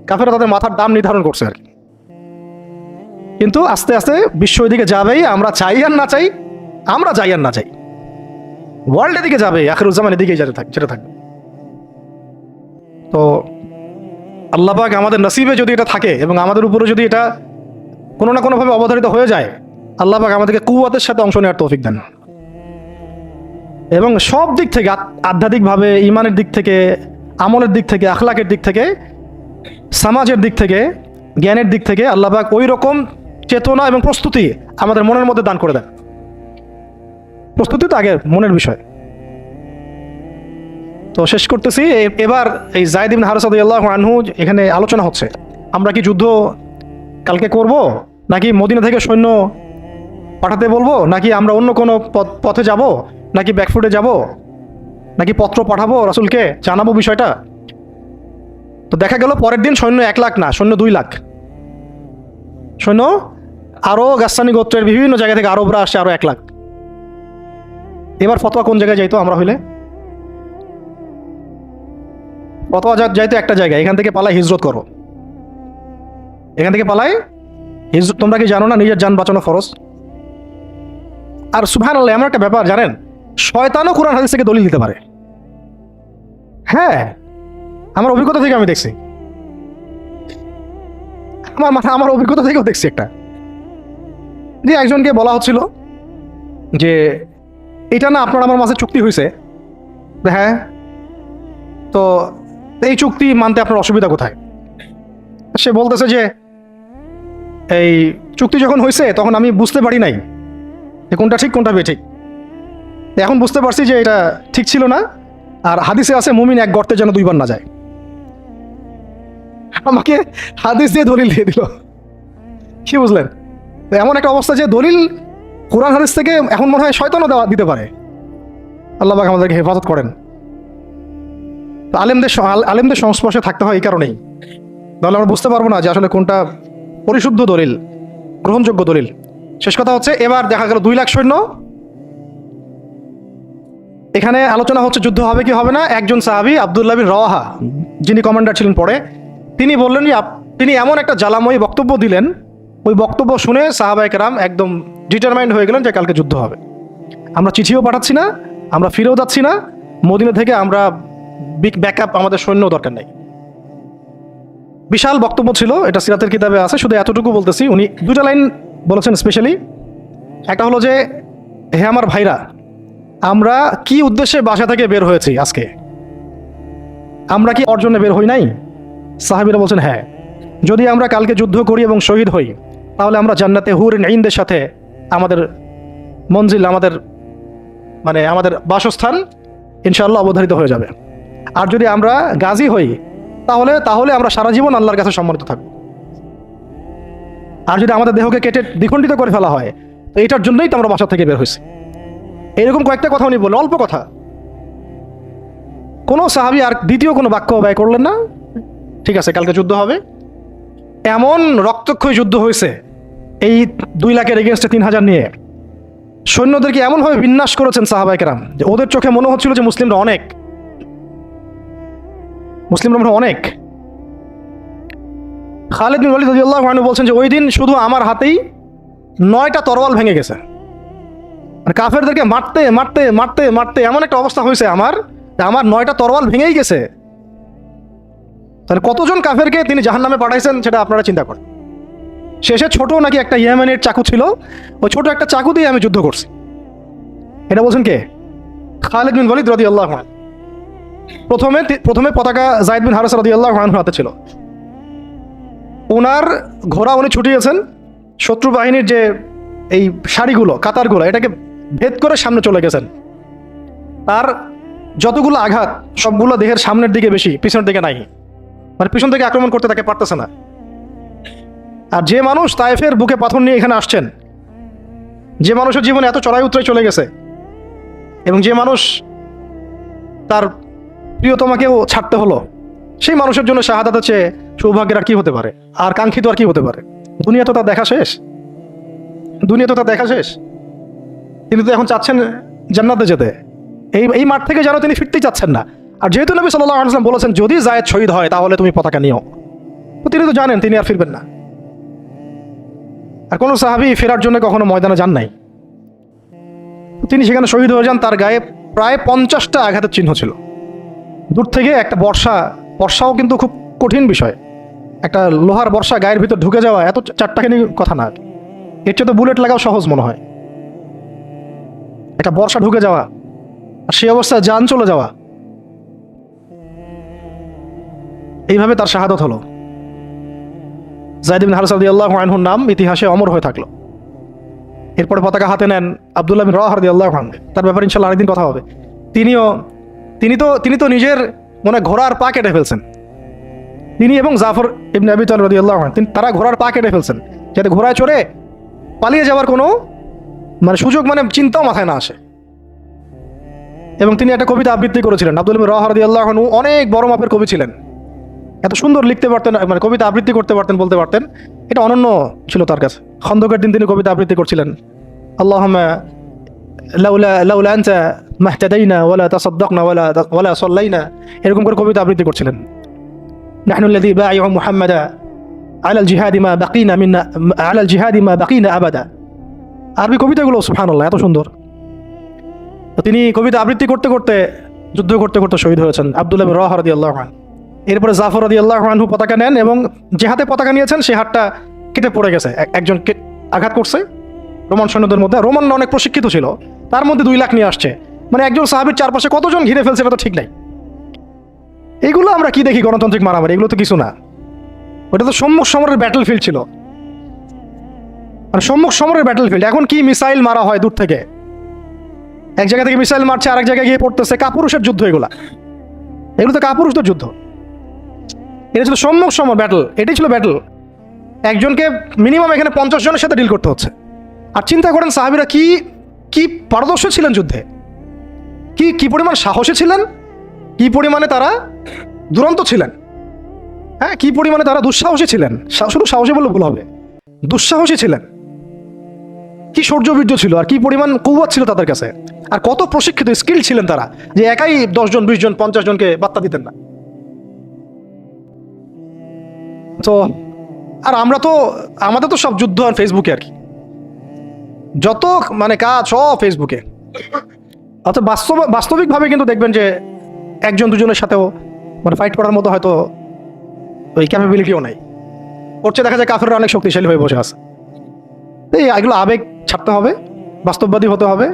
কাফেররা তাদের মাথার দাম নির্ধারণ করছে আর কি। কিন্তু আস্তে আস্তে বিশ্ব এদিকে যাবেই, আমরা চাই আর না চাই, ওয়ার্ল্ড এদিকে যাবে, আখিরুজ্জামান এদিকেই যেটা থাকবে। তো আল্লাহ পাক আমাদের নসিবে যদি এটা থাকে এবং আমাদের উপরে যদি এটা কোনো না কোনোভাবে অবধারিত হয়ে যায়, আল্লাহ পাক আমাদেরকে কুওয়াতের সাথে অংশ নেওয়ার তৌফিক দেন। এবং সব দিক থেকে, আধ্যাত্মিকভাবে, ইমানের দিক থেকে, আমলের দিক থেকে, আখলাকের দিক থেকে, সমাজের দিক থেকে, জ্ঞানের দিক থেকে আল্লাহ পাক ওই রকম চেতনা এবং প্রস্তুতি আমাদের মনের মধ্যে দান করে দেন। প্রস্তুতি তো আগে মনের বিষয়। তো শেষ করতেছি। এবার এই যায়েদ ইবনে হারেসা রাদিয়াল্লাহু আনহু, এখানে আলোচনা হচ্ছে আমরা কি যুদ্ধ কালকে করব, নাকি মদিনা থেকে সৈন্য পাঠাতে বলবো, নাকি আমরা অন্য কোনো পথে যাব, নাকি ব্যাকফুটে যাব, নাকি পত্র পাঠাবো রাসূলকে জানাবো বিষয়টা। তো দেখা গেল পরের দিন সৈন্য 1 লাখ না, সৈন্য 2 লাখ সৈন্য। আরও গাসসানি গোত্রের বিভিন্ন জায়গা থেকে আরবরা আসছে, আরও 1 লাখ। এবার ফতোয়া কোন জায়গায় যাইতো? আমরা হইলে ফতোয়া যাইতো একটা জায়গায়, এখান থেকে পালাই হিজরত করো, এখান থেকে পালাই হিজরত। তোমরা কি জানো না নিজের জান বাঁচানো ফরজ? আর সুবহানাল্লাহ, এমন একটা ব্যাপার জানেন, শয়তানও কোরআন হাদিস থেকে দলিল দিতে পারে। হ্যাঁ, আমার অভিজ্ঞতা থেকে আমি দেখছি, আমার অভিজ্ঞতা থেকেও দেখছি একটা, যে একজনকে বলা হচ্ছিল যে এটা না আপনার আমার মাঝে চুক্তি হয়েছে, হ্যাঁ, তো এই চুক্তি মানতে আপনার অসুবিধা কোথায়? সে বলতেছে যে এই চুক্তি যখন হয়েছে তখন আমি বুঝতে পারি নাই যে কোনটা ঠিক কোনটা বেঠিক। এখন বুঝতে পারছি যে এটা ঠিক ছিল না। আর হাদিসে আছে মুমিন এক গর্তে যেন 2 বার না যায়। আমাকে হাদিস দিয়ে দলিল দিয়ে দিল, কি বুঝলেন? এমন একটা অবস্থা যে দলিল কোরআন হাদিস থেকে এখন মনে হয় শয়তানও দিতে পারে। আল্লাহ পাক আমাদেরকে হেফাজত করেন। তো আলেমদের সংস্পর্শে থাকতে হয় এই কারণেই, তাহলে আমরা বুঝতে পারবো না যে আসলে কোনটা পরিশুদ্ধ দলিল, গ্রহণযোগ্য দলিল। শেষ কথা হচ্ছে, এবার দেখা গেল 2 লাখ সৈন্য, এখানে আলোচনা হচ্ছে যুদ্ধ হবে কি হবে না। একজন সাহাবী আব্দুল্লাহ বিন রওয়াহা, যিনি কমান্ডার ছিলেন পরে, তিনি বললেন যে তিনি এমন একটা জ্বালাময়ী বক্তব্য দিলেন, ওই বক্তব্য শুনে সাহাবায়ে কেরাম একদম ডিটারমাইন্ড হয়ে গেলেন যে কালকে যুদ্ধ হবে। আমরা চিঠিও পাঠাচ্ছি না, আমরা ফিরেও যাচ্ছি না, মদিনা থেকে আমরা ব্যাকআপ, আমাদের সৈন্য দরকার নেই। বিশাল বক্তব্য ছিল, এটা সিরাতের কিতাবে আছে, শুধু এতটুকু বলতেছি। উনি 2টা লাইন বলেছেন স্পেশালি। একটা হলো যে, হে আমার ভাইরা, আমরা কি উদ্দেশ্যে বাসা থেকে বের হয়েছি আজকে? আমরা কি অর্জনে বের হই নাই? সাহাবীরা বলছেন হ্যাঁ। যদি আমরা কালকে যুদ্ধ করি এবং শহীদ হই, তাহলে আমরা জান্নাতে হুরিন ঈনদের সাথে আমাদের মঞ্জিল, আমাদের বাসস্থান ইনশাআল্লাহ অবধারিত হয়ে যাবে। আর যদি আমরা গাজী হই, তাহলে আমরা সারা জীবন আল্লাহর কাছে সম্মানিত থাকব। আর যদি আমাদের দেহকে কেটে দ্বিখণ্ডিত করে ফেলা হয়, তো এটার জন্যই তো আমরা বাসা থেকে বের হয়েছি। এরকম কয়েকটা কথা উনি বললেন, অল্প কথা। কোনো সাহাবী আর দ্বিতীয় কোনো বাক্য ব্যয় করলেন না। ঠিক আছে, কালকে যুদ্ধ হবে। এমন রক্তক্ষয়ী যুদ্ধ হয়েছে এই 2 লাখের এগেনস্টে 3000 নিয়ে। সৈন্যদেরকে এমনভাবে বিন্যাস করেছেন সাহাবায়ে কেরাম যে ওদের চোখে মনে হচ্ছিল যে মুসলিমরা অনেক। খালিদ বিন ওয়ালিদ রাদিয়াল্লাহু আনহু বলছেন যে ওই দিন শুধু আমার হাতেই 9টা তরোয়াল ভেঙে গেছে। আর কাফেরদেরকে মারতে মারতে মারতে মারতে এমন একটা অবস্থা হয়েছে আমার 9টা তরোয়াল ভেঙেই গেছে। তাহলে কতজন কাফেরকে তিনি জাহান্নামে পাঠাইছেন সেটা আপনারা চিন্তা করেন। শেষে ছোট নাকি একটা ইয়েমেনের চাকু ছিল, ওই ছোট একটা চাকু দিয়ে আমি যুদ্ধ করছি। এটা বলছেন কে? খালিদ বিন ওয়ালিদ রাদিয়াল্লাহু আনহু। প্রথমে পতাকা যায়েদ বিন হারেসা রাদিয়াল্লাহু আনহু হাতে ছিল। ওনার ঘোড়া উনি ছুটিয়েছেন, শত্রু বাহিনীর যে এই সারিগুলো, কাতারগুলো, এটাকে ভেদ করে সামনে চলে গেছেন। তার যতগুলো আঘাত, সবগুলো দেহের সামনের দিকে বেশি, পিছনের দিকে নাই। পিছন থেকে আক্রমণ করতে তাকে পারতেছে না। আর যে মানুষ তায়েফের বুকে পাথর নিয়ে এখানে আসছেন, যে মানুষের জীবনে এত চড়াই উতরাই চলে গেছে, এবং যে মানুষ তার প্রিয়তমাকেও ছাড়তে হলো, সেই মানুষের জন্য শাহাদাতের চেয়ে সৌভাগ্যের আর কি হতে পারে, আর কাঙ্ক্ষিত আর কি হতে পারে? দুনিয়া তো তার দেখা শেষ। তিনি তো এখন চাচ্ছেন জান্নাতে যেতে। এই মাঠ থেকে যেন তিনি ফিরতেই চাচ্ছেন না। আর যেহেতু নবী সাল্লাল্লাহু আলাইহি ওয়াসাল্লাম বলেছেন যদি যায়েদ শহীদ হয় তাহলে তুমি পতাকা নিও, তো তিনি তো জানেন তিনি আর ফিরবেন না। আর কোনো সাহাবী ফেরার জন্য কখনো ময়দানে যান নাই। তিনি সেখানে শহীদ হয়ে যান। তার গায়ে প্রায় 50টা আঘাতের চিহ্ন ছিল। দূর থেকে একটা বর্ষাও কিন্তু খুব কঠিন বিষয়। একটা লোহার বর্ষা গায়ের ভিতর ঢুকে যাওয়া এত চারটাখানি কথা না। এর চেয়ে তো বুলেট লাগাও সহজ মনে হয়। একটা বর্ষা ঢুকে যাওয়া আর সেই অবস্থায় জান চলে যাওয়া, এইভাবে তার শাহাদত হলো। যায়েদ বিন হারেসা রাদিয়াল্লাহু আনহুর নাম ইতিহাসে অমর হয়ে থাকলো। এরপরে পতাকা হাতে নেন আব্দুল্লাহ বিন রওয়াহা রাদিয়াল্লাহু আনহু। তার ব্যাপারে ইনশাআল্লাহ আরেকদিন কথা হবে। তিনি তো নিজের ঘোড়ার পা কেটে ফেলছেন। তিনি এবং জাফর ইবনে আবি তালিব রাদিয়াল্লাহু আনহু, তারা ঘোড়ার পা কেটে ফেলছেন যাতে ঘোড়ায় চড়ে পালিয়ে যাওয়ার কোনো সুযোগ চিন্তাও মাথায় না আসে। এবং তিনি একটা কবিতা আবৃত্তি করেছিলেন। আব্দুল্লাহ বিন রওয়াহা রাদিয়াল্লাহু আনহু অনেক বড় মাপের কবি ছিলেন। এত সুন্দর লিখতে পারতেন, কবিতা আবৃত্তি করতে পারতেন, বলতে পারতেন। এটা অনন্য ছিল তার কাছে। খন্দকের দিন তিনি কবিতা আবৃত্তি করছিলেন। আল্লাহুম্মা লাউলা আনতা মাহতাদাইনা ওয়ালা তাসাদদাকনা ওয়ালা সাল্লাইনা, এরকম করে কবিতা আবৃত্তি করছিলেন। নাহনুল্লাযী বায়আ মুহাম্মাদা আলাল জিহাদি মা বাকিনা আবাদা। আরবি কবিতাগুলো সুবহানাল্লাহ এত সুন্দর। তিনি কবিতা আবৃত্তি করতে করতে, যুদ্ধ করতে করতে শহীদ হয়েছেন আব্দুল্লাহ বিন রওয়াহা রাদিয়াল্লাহু আনহু। এরপরে জাফর রাদিয়াল্লাহু আনহু পতাকা নেন এবং যে হাতে পতাকা নিয়েছেন সেই হাতটা কেটে পড়ে গেছে। একজন আঘাত করছে রোমান সৈন্যদের মধ্যে। রোমানরা অনেক প্রশিক্ষিত ছিল, তার মধ্যে 2 লাখ নিয়ে আসছে। একজন সাহাবীর চারপাশে কতজন ঘিরে ফেলছে এটা তো ঠিক নাই। এইগুলো আমরা কি দেখি গণতান্ত্রিক মারামারি, এগুলো তো কিছু না। ওটা তো সম্মুখ সমরের ব্যাটল ফিল্ড ছিল, সম্মুখ সমরের ব্যাটল ফিল্ড। এখন কি মিসাইল মারা হয় দূর থেকে, এক জায়গা থেকে মিসাইল মারছে আরেক জায়গায় গিয়ে পড়তেছে। কাপুরুষের যুদ্ধ এগুলো তো কাপুরুষদের যুদ্ধ। এটা ছিল সম্মুখ সমর ব্যাটল, এটাই ছিল ব্যাটল। একজনকে মিনিমাম এখানে 50 জনের সাথে ডিল করতে হচ্ছে। আর চিন্তা করেন সাহাবীরা কি পারদর্শী ছিলেন যুদ্ধে। কি পরিমাণ সাহসী ছিলেন, কি পরিমাণে তারা দুরন্ত ছিলেন, হ্যাঁ, কি পরিমাণে তারা দুঃসাহসী ছিলেন। শুধু সাহসী বললে ভুল হবে, দুঃসাহসী ছিলেন। কি শৌর্যবীর্য ছিল, আর কি পরিমাণ কৌয়াত ছিল তাদের কাছে, আর কত প্রশিক্ষিত স্কিল ছিলেন তারা, যে একাই 10 জন 20 জন 50 জনকে বার্তা দিতেন না। তো আর আমাদের তো সব যুদ্ধ আর ফেসবুকে আর কি, যত মানে কাজ সব ফেসবুকে। অর্থাৎ বাস্তবিকভাবে কিন্তু দেখবেন যে একজন দুজনের সাথেও মানে ফাইট করার মতো হয়তো ওই ক্যাপাবিলিটিও নাই। করছে দেখা যায় কাফেররা অনেক শক্তিশালী হয়ে বসে আছে। এগুলো আবেগ ছাড়তে হবে, বাস্তববাদী হতে হবে,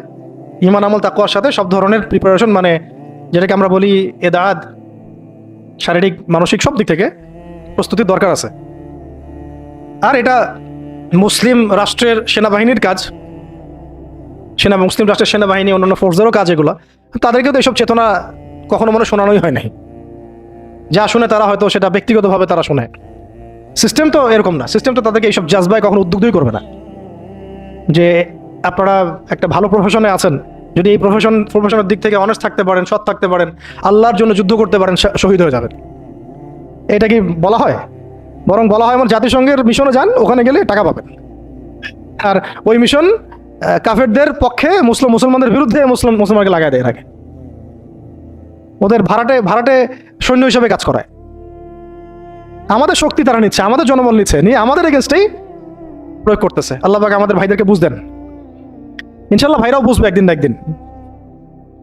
ঈমান আমল তাকওয়ার সাথে সব ধরনের প্রিপারেশন, মানে যেটাকে আমরা বলি এদাদ, শারীরিক মানসিক সব দিক থেকে প্রস্তুতির দরকার আছে। আর এটা মুসলিম রাষ্ট্রের সেনাবাহিনীর কাজ, মুসলিম রাষ্ট্রের সেনাবাহিনী, অন্যান্য ফোর্সদেরও কাজ এগুলো। তাদেরকেও তো এসব চেতনা কখনো মনে শোনানোই হয় নাই। যা শুনে তারা হয়তো সেটা ব্যক্তিগতভাবে তারা শোনে। সিস্টেম তো এরকম না, সিস্টেম তো তাদেরকে এইসব জাজবায় কখনো উদ্বুদ্ধই করবে না যে আপনারা একটা ভালো প্রফেশনে আছেন, যদি এই প্রফেশনের দিক থেকে অনেস্ট থাকতে পারেন, সৎ থাকতে পারেন, আল্লাহর জন্য যুদ্ধ করতে পারেন, শহীদ হয়ে যাবেন। এটা কি বলা হয়? বরং বলা হয় আমার জাতিসংঘের মিশনে যান, ওখানে গেলে টাকা পাবেন। আর ওই মিশন কাফেরদের পক্ষে, মুসলমানদের বিরুদ্ধে মুসলমানকে লাগাই দেয়, রাখে ওদের ভাড়াটে সৈন্য হিসেবে কাজ করায়। আমাদের শক্তি তারা নিচ্ছে, আমাদের জনবল নিচ্ছে, নিয়ে আমাদের এগেনস্টেই প্রয়োগ করতেছে। আল্লাহ পাক আমাদের ভাইদেরকে বুঝ দেন, ইনশাল্লাহ ভাইরাও বুঝবে একদিন না একদিন।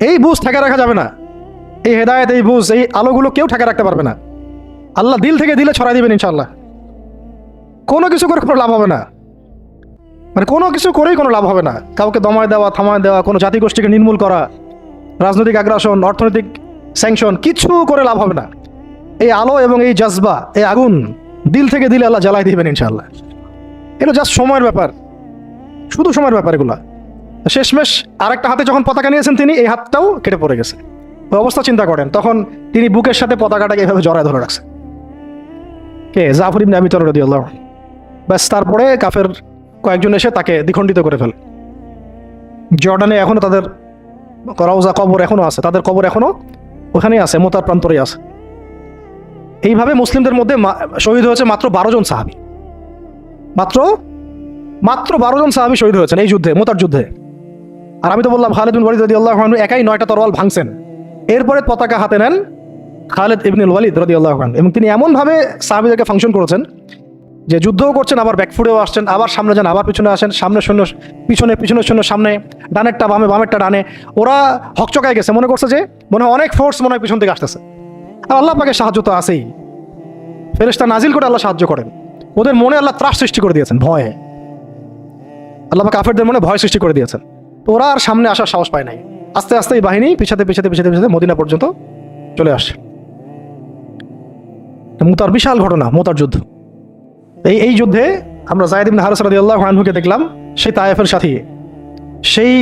এই বুঝ ঠেকে রাখা যাবে না, এই হেদায়েত, এই বুঝ, এই আলোগুলো কেউ ঠেকে রাখতে পারবে না। আল্লাহ দিল থেকে দিলে ছড়াই দিবেন ইনশাল্লাহ। কোনো কিছু করে কোনো লাভ হবে না, মানে কোনো কিছু করেই কোনো লাভ হবে না। কাউকে দমায় দেওয়া, থামায় দেওয়া, কোনো জাতিগোষ্ঠীকে নির্মূল করা, রাজনৈতিক আগ্রাসন, অর্থনৈতিক স্যাংশন, কিছু করে লাভ হবে না। এই আলো এবং এই জজবা, এই আগুন দিল থেকে দিলে আল্লাহ জ্বালাই দিবেন ইনশাআল্লাহ। এগুলো জাস্ট সময়ের ব্যাপার, শুধু সময়ের ব্যাপার এগুলা। শেষমেশ আরেকটা হাতে যখন পতাকা নিয়েছেন তিনি, এই হাতটাও কেটে পড়ে গেছে। ওই অবস্থা চিন্তা করেন, তখন তিনি বুকের সাথে পতাকাটাকে এভাবে জড়ায় ধরে রাখছে কে? জাফর ইবনে আবি তালহা রাদিয়াল্লাহু আনহু। ব্যাস, তারপরে কাফের কয়েকজন এসে তাকে দ্বিখণ্ডিত করে ফেলে। জর্ডানে এখনো তাদের রওজা কবর এখনো আছে, তাদের কবর এখনো ওখানেই আছে, মোতার প্রান্তরেই আছে। এইভাবে মুসলিমদের মধ্যে শহীদ হয়েছে মাত্র 12 জন সাহাবী, মাত্র 12 জন সাহাবী শহীদ হয়েছেন এই যুদ্ধে, মোতার যুদ্ধে। আর আমি তো বললাম খালিদ বিন ওয়ালিদ রাদিয়াল্লাহু আনহু একাই 9টা তরোয়াল ভাঙছেন। এরপরে পতাকা হাতে নেন খালিদ ইবনুল ওয়ালিদ রাদিয়াল্লাহু আনহু, এবং তিনি এমনভাবে সাহাবীদেরকে ফাংশন করেছেন যে যুদ্ধও করছেন, আবার ব্যাকফুটেও আসছেন, আবার সামনে যান, আবার পিছনে আসেন, সামনে সৈন্য পিছনে, পিছনের সৈন্য সামনে, ডানেরটা বামে, বামেরটা ডানে। ওরা হকচকায় গেছে, মনে করছে যে মনে হয় অনেক ফোর্স মনে হয় পিছন থেকে আসতেছে। আর আল্লাহ পাকের সাহায্য তো আছেই, ফেরেশতা নাজিল করে আল্লাহ সাহায্য করেন। ওদের মনে আল্লাহ ত্রাস সৃষ্টি করে দিয়েছেন, ভয়ে আল্লাহ পাক কাফেরদের মনে ভয় সৃষ্টি করে দিয়েছেন। তো ওরা আর সামনে আসার সাহস পায় নাই। আস্তে আস্তে এই বাহিনী পিছাতে মদিনা পর্যন্ত চলে আসছে। মুতার বিশাল ঘটনা, মুতার যুদ্ধ। এই যুদ্ধে আমরা যায়েদ ইবনে হারিসা রাদিয়াল্লাহু আনহুকে দেখলাম, সেই তায়েফের সাথী, সেই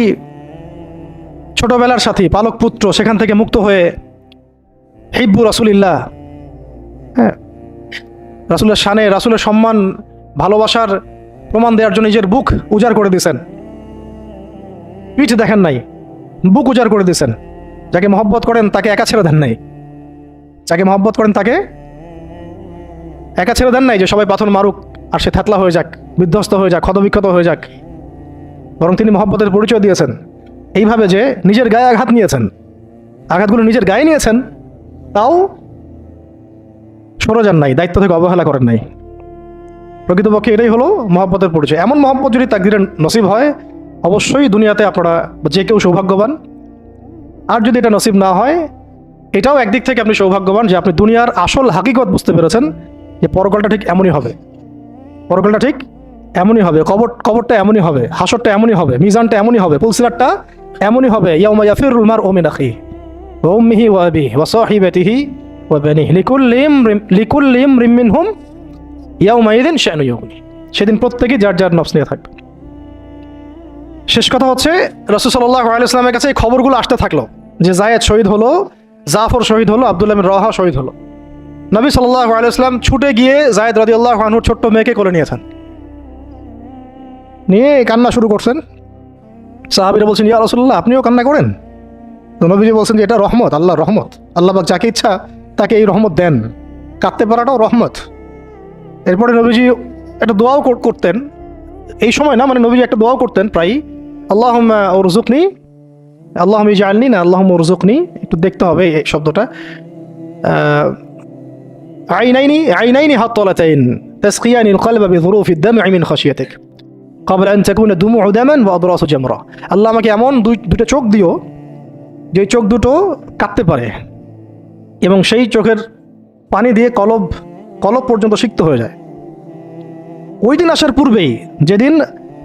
ছোটবেলার সাথী, পালক পুত্র, সেখান থেকে মুক্ত হয়ে হিব্বু রাসূলিল্লাহ, হ্যাঁ, রাসূলের শানে, রাসূলের সম্মান, ভালোবাসার প্রমাণ দেওয়ার জন্য নিজের বুক উজাড় করে দিয়েছেন। পিঠ দেখেন নাই, বুক উজাড় করে দিয়েছেন। যাকে মহব্বত করেন তাকে একা ছেড়ে দেন নাই, যাকে মহব্বত করেন তাকে একা ছেড়ে দেন নাই যে সবাই পাথর মারুক আর সে থেতলা হয়ে যাক, বিধ্বস্ত হয়ে যাক, ক্ষতবিক্ষত হয়ে যাক। বরং তিনি মহব্বতের পরিচয় দিয়েছেন এইভাবে যে নিজের গায়ে আঘাত নিয়েছেন, আঘাতগুলো নিজের গায়ে নিয়েছেন, তাও সরে যান নাই, দায়িত্ব থেকে অবহেলা করেন নাই। প্রকৃতপক্ষে এটাই হলো মহব্বতের পরিচয়। এমন মহব্বত যদি তাকদীরে নসিব হয়, অবশ্যই দুনিয়াতে আপনারা যে কেউ সৌভাগ্যবান। আর যদি এটা নসিব না হয়, এটাও একদিক থেকে আপনি সৌভাগ্যবান যে আপনি দুনিয়ার আসল হাকিকত বুঝতে পেরেছেন, যে পরকালটা ঠিক এমনই হবে, পরকালটা ঠিক এমনই হবে, কবরটা এমনই হবে, হাসরটা এমনই হবে, মিজানটা এমনই হবে, পুলসিরাতটা এমনই হবে। ইয়াউমা ইয়াফিরুল মারউ মিন আখিহি ওয়া উম্মিহি ওয়া আবিহি ওয়া সাহিবাতিহি ওয়া বানিহি লিকুল্লি ইমরিন মিনহুম ইয়াউমা ইযিন শা'নু ইউগনি। সেদিন প্রত্যেকেই যার যার নফস নিয়ে থাকবে। শেষ কথা হচ্ছে, রাসূল সাল্লাল্লাহু আলাইহি ওয়াসাল্লামের কাছে এই খবরগুলো আসতে থাকলো যে যায়েদ শহীদ হলো, জাফর শহীদ হলো, আব্দুল্লাহ বিন রাওহা শহীদ হলো। নবী সাল্লাল্লাহু আলাইহি ওয়াসাল্লাম ছুটে গিয়ে যায়েদ রাদিয়াল্লাহু আনহুর ছোট্ট মেয়েকে কোলে নিয়েছেন, নিয়ে কান্না শুরু করছেন। সাহাবীরা বলছেন, ইয়া রাসূলুল্লাহ, আপনিও কান্না করেন? তো নবীজি বলছেন যে এটা রহমত, আল্লাহর রহমত। আল্লাহ পাক যাকে ইচ্ছা তাকে এই রহমত দেন, কাঁদতে পারাটাও রহমত। এরপরে নবীজি একটা দোয়াও করতেন, এই সময় না, মানে নবীজি একটা দোয়াও করতেন প্রায়, আল্লাহুম্মা উরযুকনি, আল্লাহুম্মা ইজআলনি না আল্লাহুম্মা উরযুকনি, একটু দেখতে হবে এই শব্দটা। আইনাইনি আইনাইনি হাত্তালাতাইন তাসকিয়ানিল কলবা বিযুরুফিদ দাম'i মিন খাশিয়াতিক ক্বাবলা আন তাকুনা দুমু'ু দামান ওয়া আদরাসু জামরা। আল্লাহ আমাকে এমন দুটো চোখ দিও যে চোখ দুটো কাঁদতে পারে এবং সেই চোখের পানি দিয়ে কলব পর্যন্ত সিক্ত হয়ে যায়। ওই দিন আসার পূর্বেই, যেদিন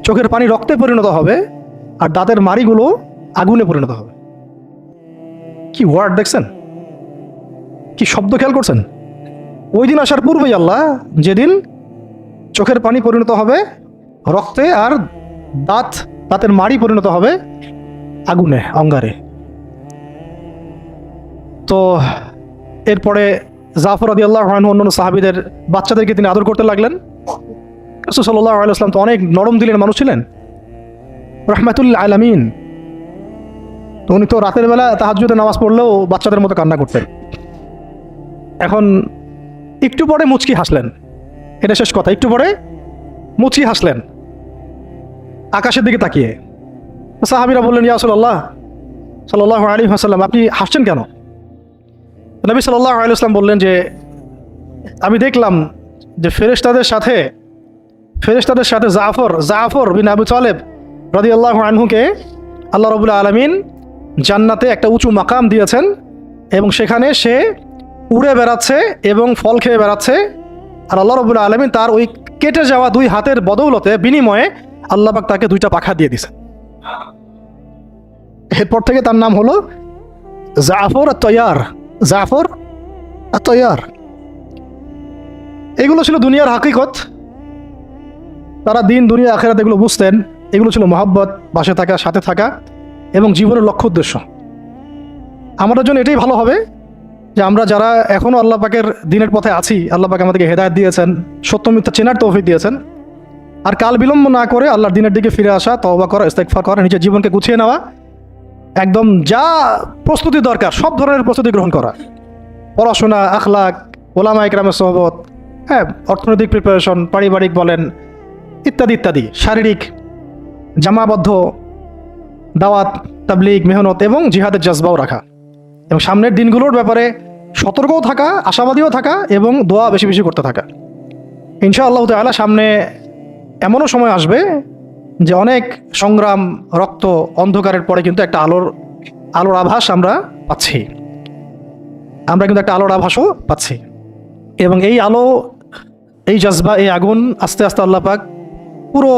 চোখের পানি রক্তে পরিণত হবে আর দাঁতের মাড়িগুলো আগুনে পরিণত হবে। কি ওয়ার্ড দেখছেন, কি শব্দ খেয়াল করছেন? ওই দিন আসার পূর্বেই আল্লাহ, যেদিন চোখের পানি পরিণত হবে রক্তে আর দাঁতের মাড়ি পরিণত হবে আগুনে, অঙ্গারে। তো এরপরে জাফর রাদিয়াল্লাহু আনহু অন্যান্য সাহাবীদের বাচ্চাদেরকে তিনি আদর করতে লাগলেন। রাসূল সাল্লাল্লাহু আলাইহি ওয়াসাল্লাম তো অনেক নরম দিলের মানুষ ছিলেন, রাহমাতুল আলামিন। তো উনি তো রাতের বেলা তাহাজ্জুদে নামাজ পড়লেও বাচ্চাদের মতো কান্না করতেন। এখন একটু পরে মুচকি হাসলেন, এটা শেষ কথা, একটু পরে মুচকি হাসলেন আকাশের দিকে তাকিয়ে। সাহাবীরা বললেন, ইয়া রাসূলুল্লাহ সাল্লাল্লাহু আলাইহি ওয়াসাল্লাম, আপনি হাসছেন কেন? নবী সাল্লাল্লাহু আলাইহি ওয়াসাল্লাম বললেন যে আমি দেখলাম যে ফেরেশতাদের সাথে জাফর বিন আবু তালেব রাদিয়াল্লাহু আনহুকে আল্লাহ রাব্বুল আলামিন জান্নাতে একটা উঁচু মাকাম দিয়েছেন এবং সেখানে সে উড়ে বেড়াচ্ছে এবং ফল খেয়ে বেড়াচ্ছে। আর আল্লাহ রাব্বুল আলামিন তার ওই কেটে যাওয়া দুই হাতের বদৌলতে, বিনিময়ে আল্লাহ পাক তাকে দুইটা পাখা দিয়ে দিয়েছেন। এরপর থেকে তার নাম হলো জাফর আত-তাইয়ার, জাফর আত-তাইয়ার। এগুলো ছিল দুনিয়ার হাকিকত। তারা দিন দুনিয়া আখিরাত এগুলো বুঝতেন। এগুলো ছিল মহব্বত, পাশে থাকা, সাথে থাকা এবং জীবনের লক্ষ্য উদ্দেশ্য। আমাদের জন্য এটাই ভালো হবে যে আমরা যারা এখনও আল্লাহ পাকের দিনের পথে আছি, আল্লাহ পাক আমাদেরকে হেদায়েত দিয়েছেন, সত্য মিথ্যা চেনার তৌফিক দিয়েছেন। আর কাল বিলম্ব না করে আল্লাহর দিনের দিকে ফিরে আসা, তওবা করা, ইস্তেগফার করা, নিজের জীবনকে গুছিয়ে নেওয়া, একদম যা প্রস্তুতি দরকার সব ধরনের প্রস্তুতি গ্রহণ করা, পড়াশোনা, আখলাক, ওলামা ইকরামের সোহবত, হ্যাঁ, অর্থনৈতিক প্রিপারেশন, পারিবারিক বলেন, ইত্যাদি ইত্যাদি, শারীরিক জামাবদ্ধ দাওয়াত, তাবলীগ, মেহনত এবং জিহাদের জজবাও রাখা, এবং সামনের দিনগুলোর ব্যাপারে সতর্কও থাকা, আশাবাদীও থাকা এবং দোয়া বেশি বেশি করতে থাকা। ইনশাআল্লাহ তাআলা সামনে এমনও সময় আসবে যে অনেক সংগ্রাম, রক্ত, অন্ধকারের পরে কিন্তু একটা আলোর আভাস আমরা পাচ্ছি। আমরা কিন্তু একটা আলোর আভাসও পাচ্ছি এবং এই আলো, এই জজবা, এই আগুন আস্তে আস্তে আল্লাহ পাক পুরো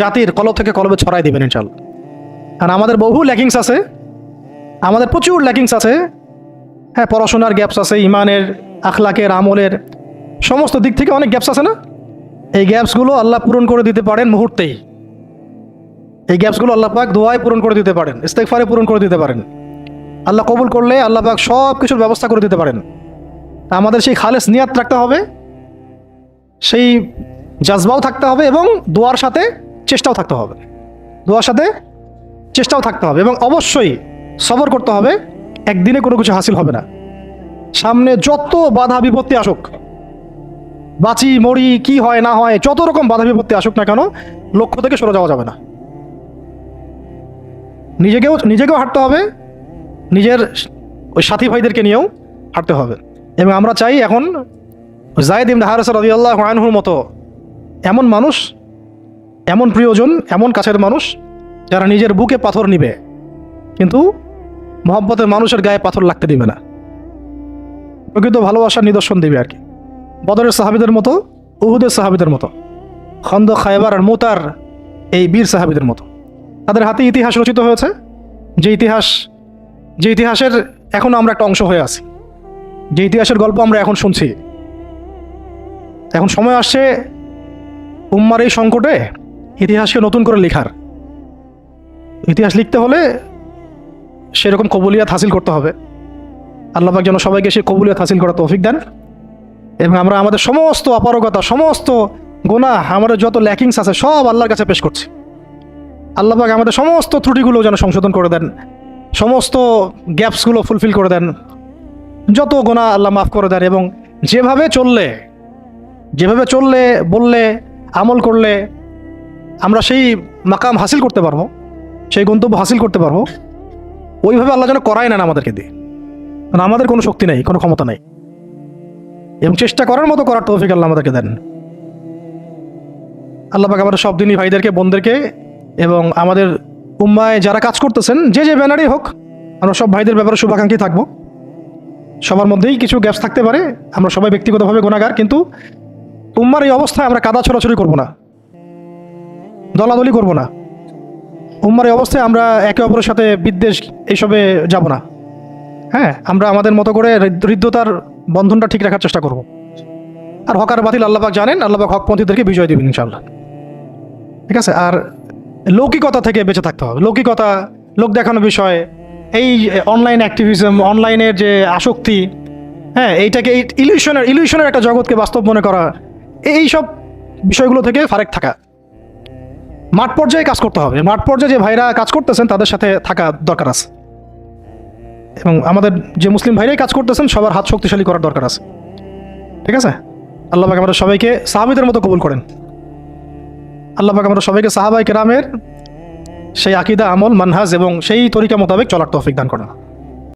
জাতির কলব থেকে কলবে ছড়াই দেবেন ইনশাআল্লাহ। আর আমাদের বহু ল্যাকিংস আছে, আমাদের প্রচুর ল্যাকিংস আছে। হ্যাঁ, পড়াশোনার গ্যাপস আছে, ইমানের, আখলাকের, আমলের সমস্ত দিক থেকে অনেক গ্যাপস আছে না? এই গ্যাপসগুলো আল্লাহ পূরণ করে দিতে পারেন মুহূর্তেই। এই গ্যাপসগুলো আল্লাহ পাক দোয়ায় পূরণ করে দিতে পারেন, ইস্তেগফারে পূরণ করে দিতে পারেন। আল্লাহ কবুল করলে আল্লাহ পাক সব কিছুর ব্যবস্থা করে দিতে পারেন। আমাদের সেই খালেস নিয়াত রাখতে হবে, সেই জাজবাও থাকতে হবে এবং দোয়ার সাথে চেষ্টাও থাকতে হবে, এবং অবশ্যই সবর করতে হবে। একদিনে কোনো কিছু হাসিল হবে না। সামনে যত বাধা বিপত্তি আসুক, বাঁচি মরি, কি হয় না হয়, যত রকম বাধা বিপত্তি আসুক না কেন, লক্ষ্য থেকে সরে যাওয়া যাবে না। নিজেকেও হাঁটতে হবে, নিজের ওই সাথী ভাইদেরকে নিয়েও হাঁটতে হবে। এবং আমরা চাই এখন যায়েদ ইবনে হারেসা রাদিয়াল্লাহু আনহুর মতো এমন মানুষ, এমন প্রিয়জন, এমন কাছের মানুষ যারা নিজের বুকে পাথর নিবে কিন্তু মহব্বতের মানুষের গায়ে পাথর লাগতে দিবে না, প্রকৃত ভালোবাসার নিদর্শন দিবে আর কি। বদরের সাহাবীদের মতো, উহুদের সাহাবীদের মতো, খন্দক, খায়বার আর মুতার এই বীর সাহাবীদের মতো। তাদের হাতে ইতিহাস রচিত হয়েছে, যে ইতিহাসের এখনও আমরা একটা অংশ হয়ে আছি, যে ইতিহাসের গল্প আমরা এখন শুনছি। এখন সময় আসছে উম্মার এই সংকটে ইতিহাসকে নতুন করে লেখার। ইতিহাস লিখতে হলে সেরকম কবুলিয়াত হাসিল করতে হবে। আল্লাহ পাক যেন সবাইকে সেই কবুলিয়াত হাসিল করার তৌফিক দেন এবং আমরা আমাদের সমস্ত অপারগতা, সমস্ত গুনাহ, আমাদের যত ল্যাকিংস আছে সব আল্লাহর কাছে পেশ করছি। আল্লাহ পাক আমাদের সমস্ত ত্রুটিগুলো যেন সংশোধন করে দেন, সমস্ত গ্যাপসগুলো ফুলফিল করে দেন, যত গোনা আল্লাহ মাফ করে দেন, এবং যেভাবে চললে বললে আমল করলে আমরা সেই মাকাম হাসিল করতে পারবো, সেই গন্তব্য হাসিল করতে পারবো, ওইভাবে আল্লাহ যেন করায় নেন আমাদেরকে দিয়ে। কারণ আমাদের কোনো শক্তি নেই, কোনো ক্ষমতা নেই, এবং চেষ্টা করার মতো করার তৌফিক আল্লাহ আমাদেরকে দেন। আল্লাহ পাক আমাদের সব দিনই ভাইদেরকে, বোনদেরকে এবং আমাদের উম্মায় যারা কাজ করতেছেন যে ব্যানারই হোক, আমরা সব ভাইদের ব্যাপারে শুভাকাঙ্ক্ষী থাকবো। সবার মধ্যেই কিছু গ্যাপস থাকতে পারে, আমরা সবাই ব্যক্তিগতভাবে গুনাহগার, কিন্তু উম্মার এই অবস্থায় আমরা কাদা ছড়াছড়ি করবো না, দলাদলি করবো না। উম্মার এই অবস্থায় আমরা একে অপরের সাথে বিদ্বেষ এইসবে যাব না। হ্যাঁ, আমরা আমাদের মতো করে হৃদ্যতার বন্ধনটা ঠিক রাখার চেষ্টা করব। আর হক আর বাতিল আল্লাহ পাক জানেন, আল্লাহ পাক হকপন্থীদেরকে বিজয় দেবেন ইনশাআল্লাহ। ঠিক আছে? আর লৌকিকতা থেকে বেঁচে থাকতে হবে। লৌকিকতা, লোক দেখানো বিষয়, এই অনলাইন অ্যাক্টিভিজম, অনলাইনের যে আসক্তি, হ্যাঁ, এইটাকে এই ইলিউশনের একটা জগৎকে বাস্তব মনে করা, এই সব বিষয়গুলো থেকে ফারেক থাকা। মাঠ পর্যায়ে কাজ করতে হবে। মাঠ পর্যায়ে যে ভাইরা কাজ করতেছেন তাদের সাথে থাকা দরকার আছে, এবং আমাদের যে মুসলিম ভাইরাই কাজ করতেছেন সবার হাত শক্তিশালী করার দরকার আছে। ঠিক আছে? আল্লাহ পাক আমাদের সবাইকে সাহাবীদের মতো কবুল করেন। আল্লাহ পাক আমাদের সবাইকে সাহাবায়ে কেরামের সেই আকীদা, আমল, মানহাজ এবং সেই তরিকা মোতাবেক চলার তৌফিক দান করেন।